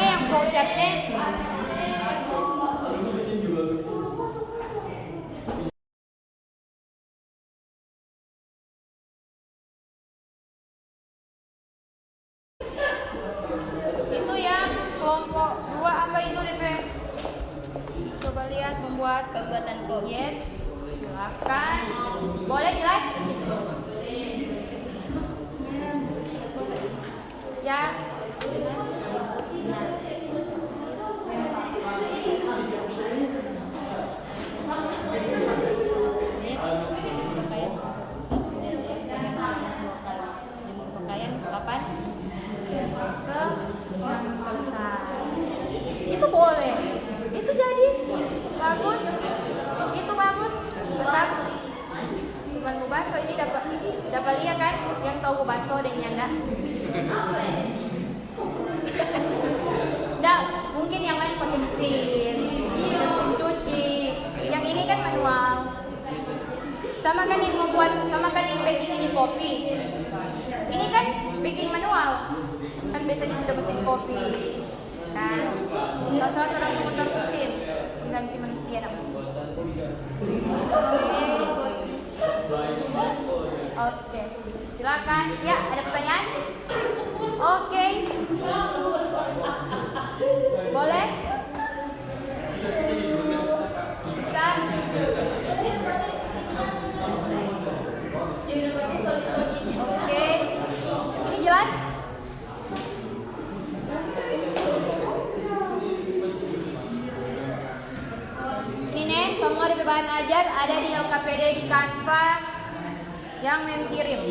nih yang flowchart nih. Itu yang kelompok 2 apa itu DP? Coba lihat membuat Perbuatanku. yes. Silakan. Boleh jelas? Ya. Pakaian kapan? Selesai. Itu boleh. Itu jadi bagus. Itu bagus. Tetap cuman Mubaso ini dapat lihat kan yang tahu Mubaso dan Nyanda. Nggak, mungkin yang lain pakai mesin cuci. Yang ini kan manual. Sama kan yang membuat, sama kan yang baking ini kopi. Ini kan baking manual. Kan biasanya sudah mesin kopi. Kan, kalau salah langsung motor mesin, ganti manusia namanya. Oke, silakan. Ya, ada pertanyaan? Oke. Boleh? Bisa? Oke. Ini jelas? Ini nih, semua dari bahan ajar ada di LKPD di Canva yang mem kirim.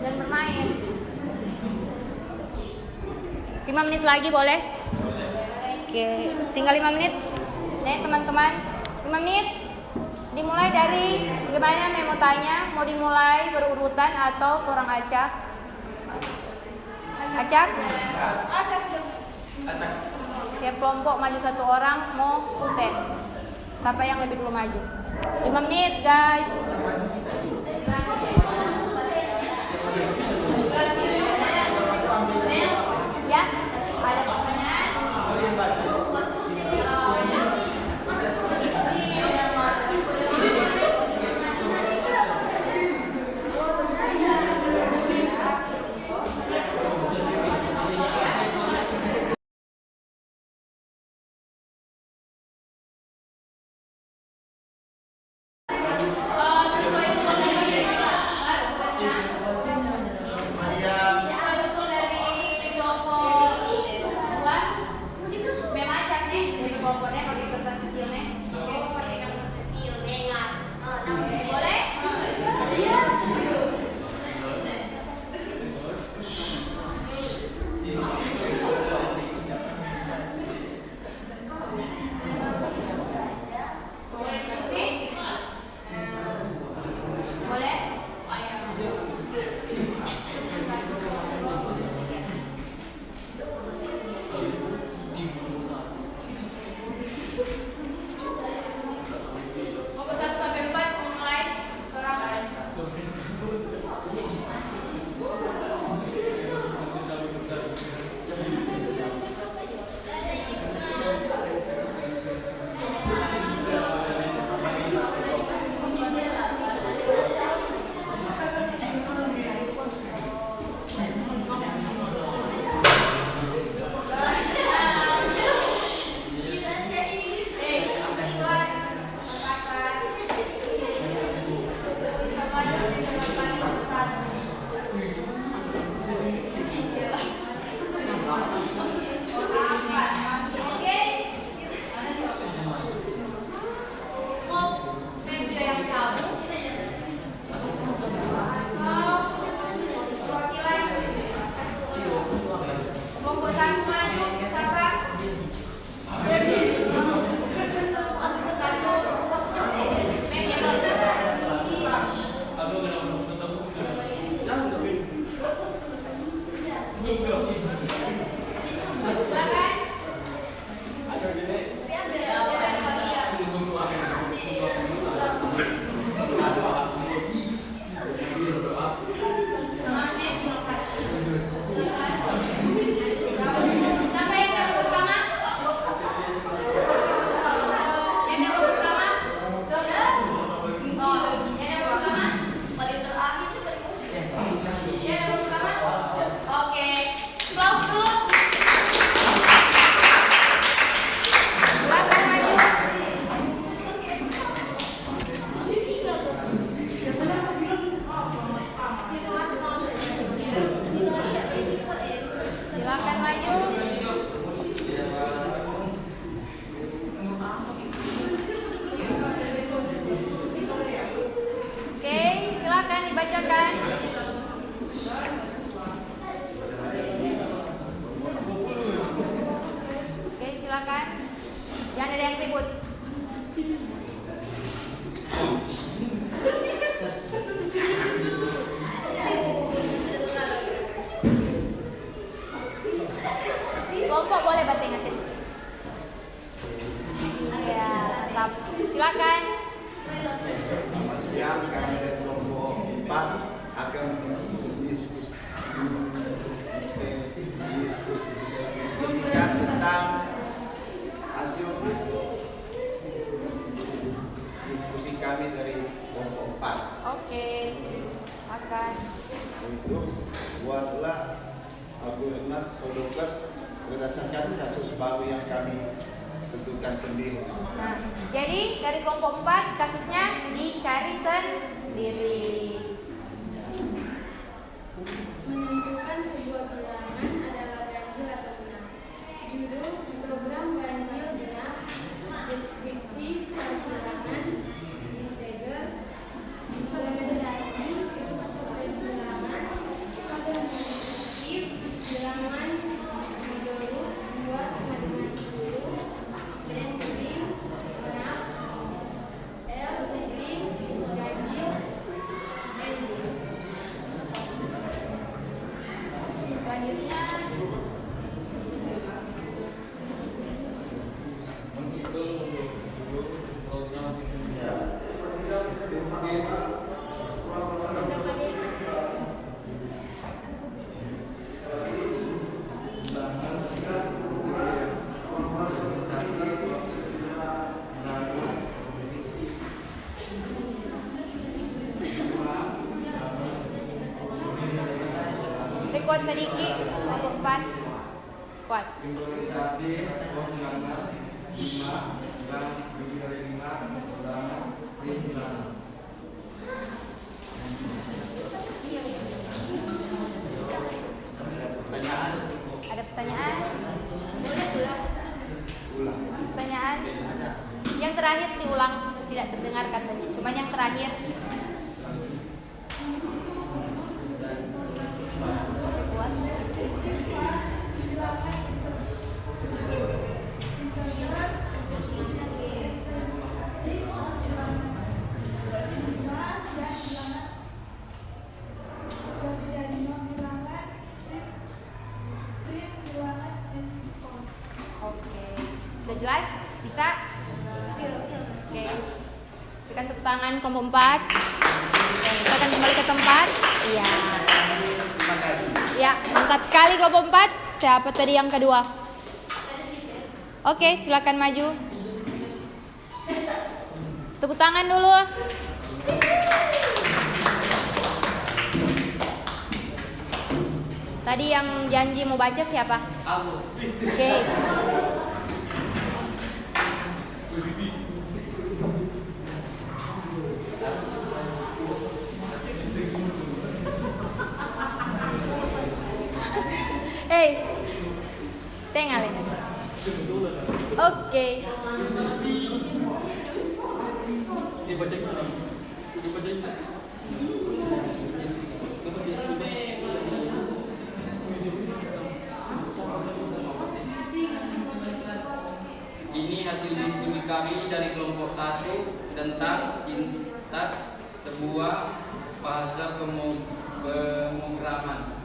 Jangan bermain. 5 menit lagi boleh? Oke, tinggal 5 menit. Nih teman-teman, 5 menit. Dimulai dari gimana mau tanya? Mau dimulai berurutan atau kurang acak? Acak? Tiap kelompok maju 1 orang, mau suten. Siapa yang lebih dulu maju? 5 menit guys. Ya, ada pertanyaan? Jangan ada yang ribut. Kelompok boleh banting hasil. Ya, tetap. Silakan. Yang kami dari kelompok 4 akan diskusikan tentang hasil diskusi kami dari kelompok 4. Oke. Akan. Itu buatlah algoritma Sodoket berdasarkan kasus baru yang kami tentukan sendiri. Nah, jadi dari kelompok 4 kasusnya dicari sendiri. Menentukan sebuah bilangan adalah ganjil atau genap. Judul program ganjil genap. Deskripsi perbilangan integer. Implementasi perbilangan. Bilangan modulus 2 sampai dengan 10. Dan green genap. L green ganjil ending. Selanjutnya kuat sedikit, kelompok 4 kuat. Implementasi pengulangan 5 dan lebih dari 5 ulangan bilangan. Pertanyaan? Ada pertanyaan? Boleh ulang. Pertanyaan? Yang terakhir diulang, tidak terdengar katanya. Cuma yang terakhir. Kuat. Oke, sudah jelas? Bisa? Oke, berikan tepuk tangan kelompok 4. Kita akan kembali ke tempat. Iya. Terima kasih. Ya, mantap sekali kelompok 4. Siapa tadi yang kedua? Oke, silakan maju. Tepuk tangan dulu. Tadi yang janji mau baca siapa? Aku. Oke. Hey, tengah. Oke. Ini hasil diskusi kami dari kelompok 1 tentang sintaks sebuah bahasa pemrograman.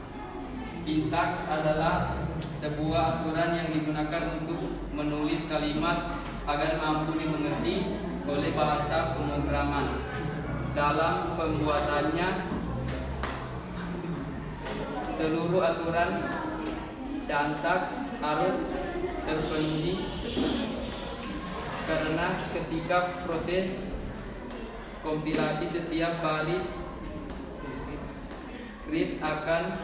Sintaks adalah sebuah aturan yang digunakan untuk menulis kalimat agar mampu dimengerti oleh bahasa pemrograman. Dalam pembuatannya, seluruh aturan sintaks harus terpenuhi karena ketika proses kompilasi setiap baris skrip akan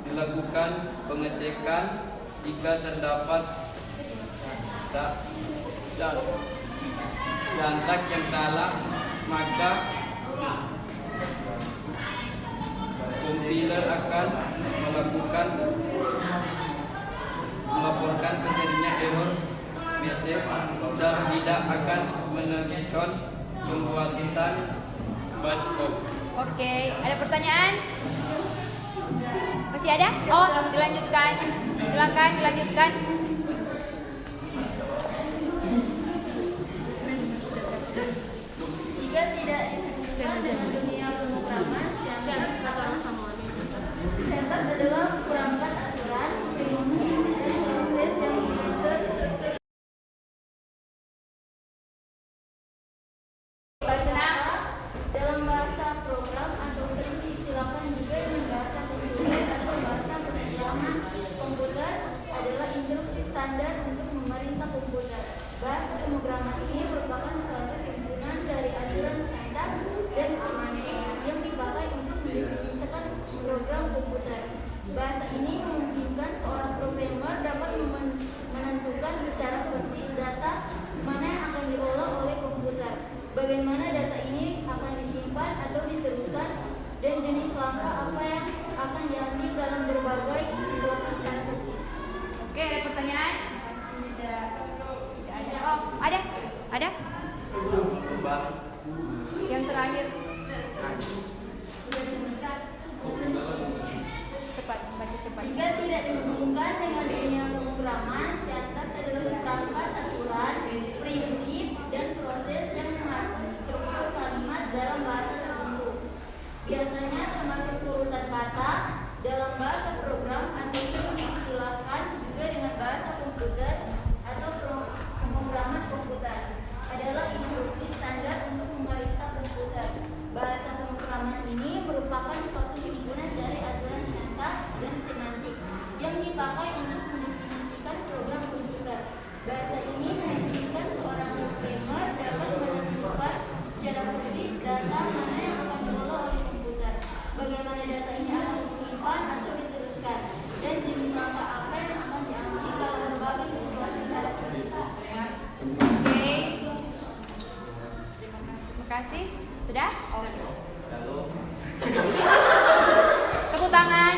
dilakukan pengecekan jika terdapat sintaks yang salah, maka kompiler akan melaporkan terjadinya error message dan tidak akan meneruskan pembuatan backup. Oke, ada pertanyaan? Masih ada? Oh, dilanjutkan. Silakan dilanjutkan. Ada? Yang terakhir. Cepat, baca cepat. Jika tidak dihubungkan dengan dunia pemrograman, sintaks adalah seperangkat aturan, prinsip, dan proses yang mengatur struktur kalimat dalam bahasa tertentu. Biasanya termasuk urutan kata dalam bahasa program atau sering diistilahkan juga dengan bahasa komputer atau pemrograman komputer. Adalah instruksi standar untuk memerintah komputer. Bahasa pemrograman ini merupakan suatu himpunan dari aturan sintaks dan semantik yang dipakai untuk mendefinisikan program komputer. Bahasa ini memungkinkan seorang programmer dapat menentukan secara persis data mana yang akan diolah oleh komputer, bagaimana data ini akan disimpan atau diteruskan, dan jenis langkah apa yang akan diambil kalau berbagai situasi secara persis. Oke. Terima kasih. Sudah? Oke. Tepuk tangan.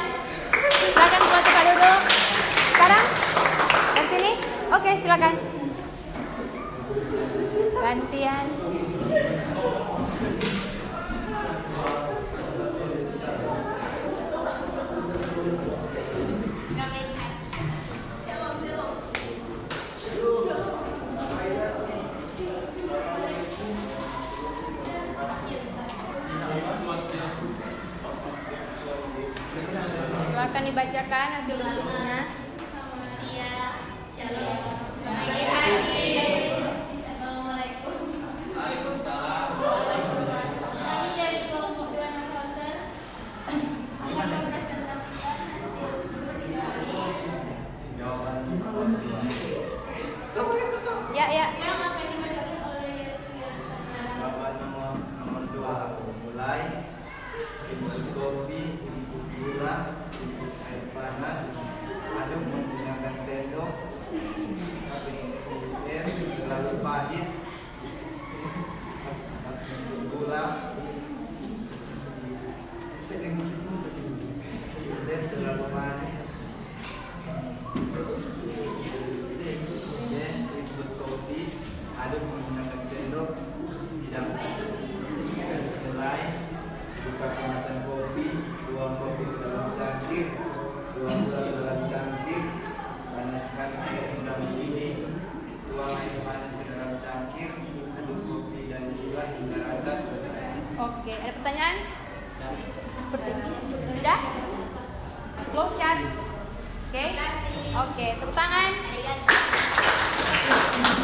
Silakan buat tempat duduk. Sekarang dari sini. Oke, silakan. Gantian. Silakan dibacakan hasil diskusinya. Assalamualaikum. Waalaikumsalam. Kami dari kelompok Dana Counter akan mempresentasikan hasil diskusi kami Ya. yang akan dibacakan oleh Yasmin. Jawaban nomor 2 mulai. Input kopi, input gula, input air panas, aduk menggunakan sendok, air terlalu pahit, input gula, terlalu manis, input kopi, aduk menggunakan sendok, tidak mulai. Buka kemasan kopi, tuang kopi ke dalam cangkir, tuang gula ke dalam cangkir, panaskan air hingga mendidih, tuang air panas ke dalam cangkir, aduk kopi dan gula hingga rata, selesai. Oke, ada pertanyaan? Seperti ini. Sudah? Flowchart. Oke. Oke, tepuk tangan.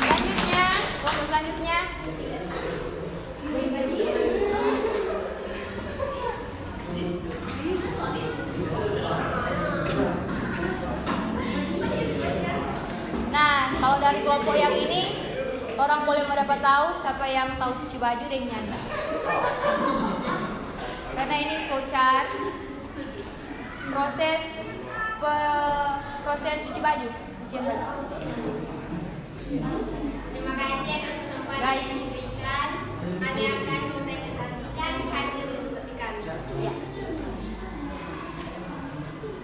Selanjutnya, kelompok selanjutnya. Nah, kalau dari kelompok yang ini, orang boleh mendapat tahu siapa yang tahu cuci baju dan nyanda. Karena ini flowchart proses cuci baju. Terima kasih atas kesempatan Guys. yang diberikan. Kami akan mempresentasikan hasil diskusi kami. Ya.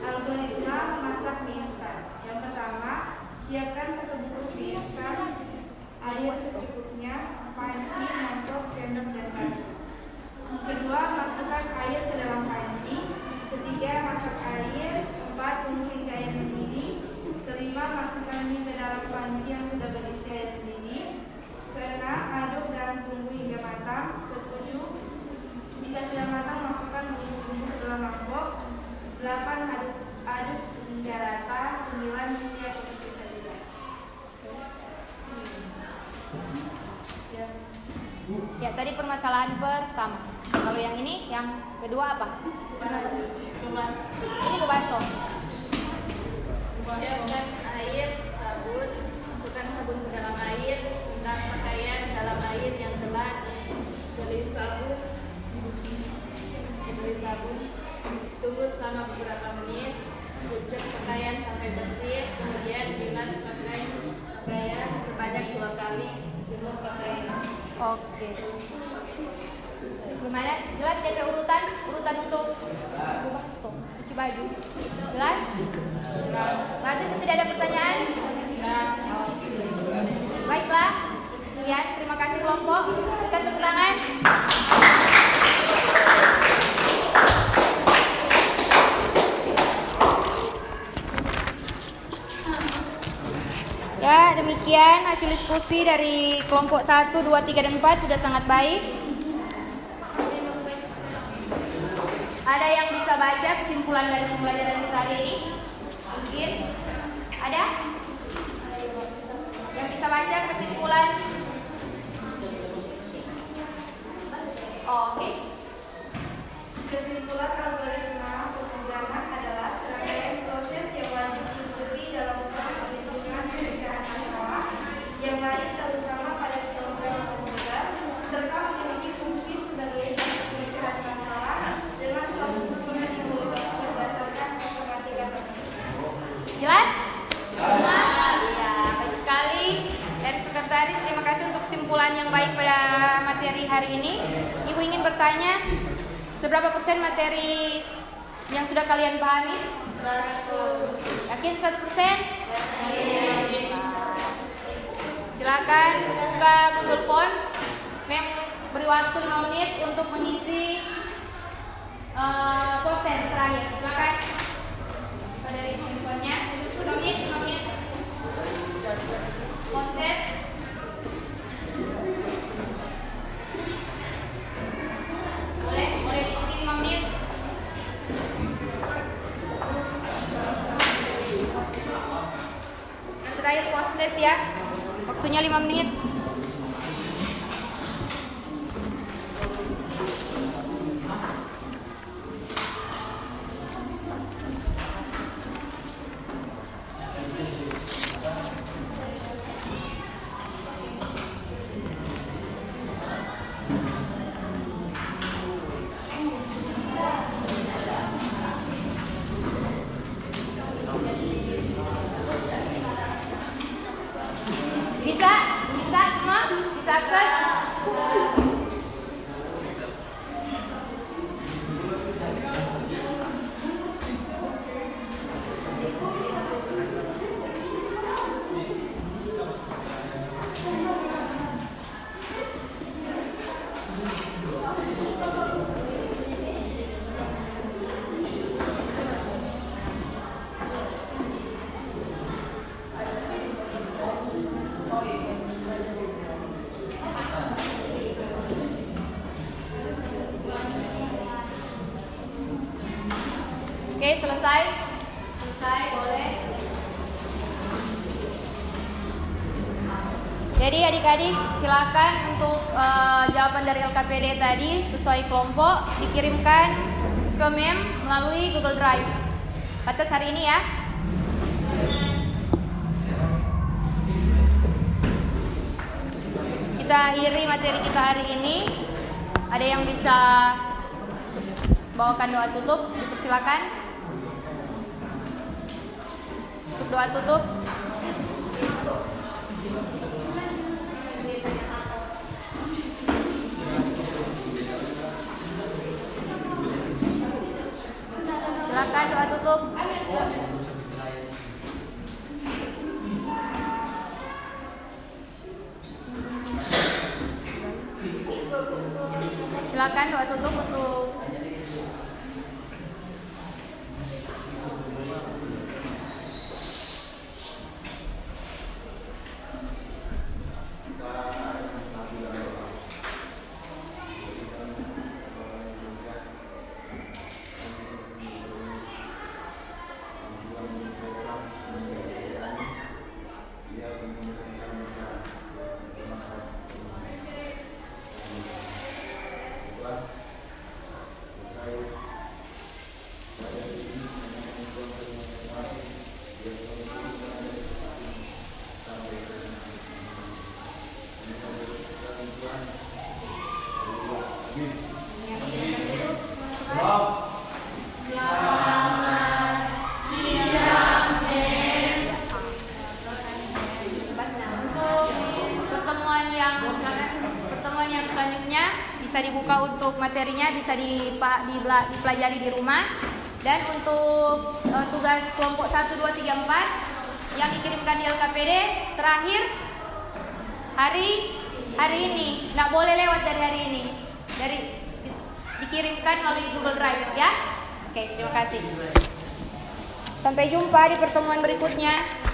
Algoritma memasak mie instan. Yang pertama, siapkan 1 bungkus mie instan, air secukupnya, panci, mangkok, sendok, dan batu. Kedua, masukkan air ke dalam panci. Ketiga, masak air. 4, tunggu hingga air mendidih. Kelima, masukkan mie ke dalam panci yang sudah berisi air mendidih. Keenam, aduk dan tunggu hingga matang. Ketujuh, jika sudah matang, masukkan bumbu-bumbu ke dalam mangkok. 8, aduk hingga rata. 9, isi atau pipih saja. Ya, tadi permasalahan pertama. Kalau yang ini, yang kedua apa? Ini pebaso. Siapkan air, sabun, masukkan sabun ke dalam air, rendam pakaian dalam air yang telah diberi sabun, tunggu selama beberapa menit, cuci pakaian sampai bersih, kemudian bilas pakaian sebanyak 2 kali, jemur pakaian. Oke. Gimana? Jelas jadi urutan untuk pebaso cuci baju. Jelas? Nanti tidak ada pertanyaan? Baiklah. Sekian, terima hasil diskusi dari kelompok 1, 2, 3, dan 4 sudah sangat baik. Ada yang bisa baca kesimpulan dari pembelajaran kita hari ini? Mungkin ada? Yang bisa baca kesimpulan? Oke. Kesimpulan algoritma pemrograman adalah serangkaian proses yang wajib diikuti dalam suatu perhitungan pemecahan masalah yang lain, terutama pada program komputer, serta memiliki fungsi sebagai suatu pemecahan masalah dengan suatu susunan yang logis berdasarkan sistematika tertentu. Jelas? Jelas. Ya, baik sekali. Dari sekretaris, terima kasih untuk kesimpulan yang baik pada materi hari ini. Ibu ingin bertanya, seberapa persen materi yang sudah kalian pahami? 100. Yakin 100%? Silakan buka Google Form. Beri waktu 5 menit untuk mengisi proses terakhir. Silakan. Dari handphonenya. 5 menit. Proses. Boleh diisi 5 menit. Yang terakhir proses ya. Waktunya 5 menit. Bisa semua? Bisa akses? Oke, selesai, boleh. Jadi adik-adik silakan untuk jawaban dari LKPD tadi sesuai kelompok dikirimkan ke MEM melalui Google Drive. Batas hari ini ya. Kita akhiri materi kita hari ini. Ada yang bisa bawakan doa tutup, dipersilakan. Untuk doa tutup. Silakan doa tutup. Silakan doa tutup untuk pertemuan yang selanjutnya bisa dibuka untuk materinya, bisa dipelajari di rumah. Dan untuk tugas kelompok 1, 2, 3, 4 yang dikirimkan di LKPD terakhir hari ini, nggak boleh lewat dari hari ini, dikirimkan melalui Google Drive ya. Oke, terima kasih. Sampai jumpa di pertemuan berikutnya.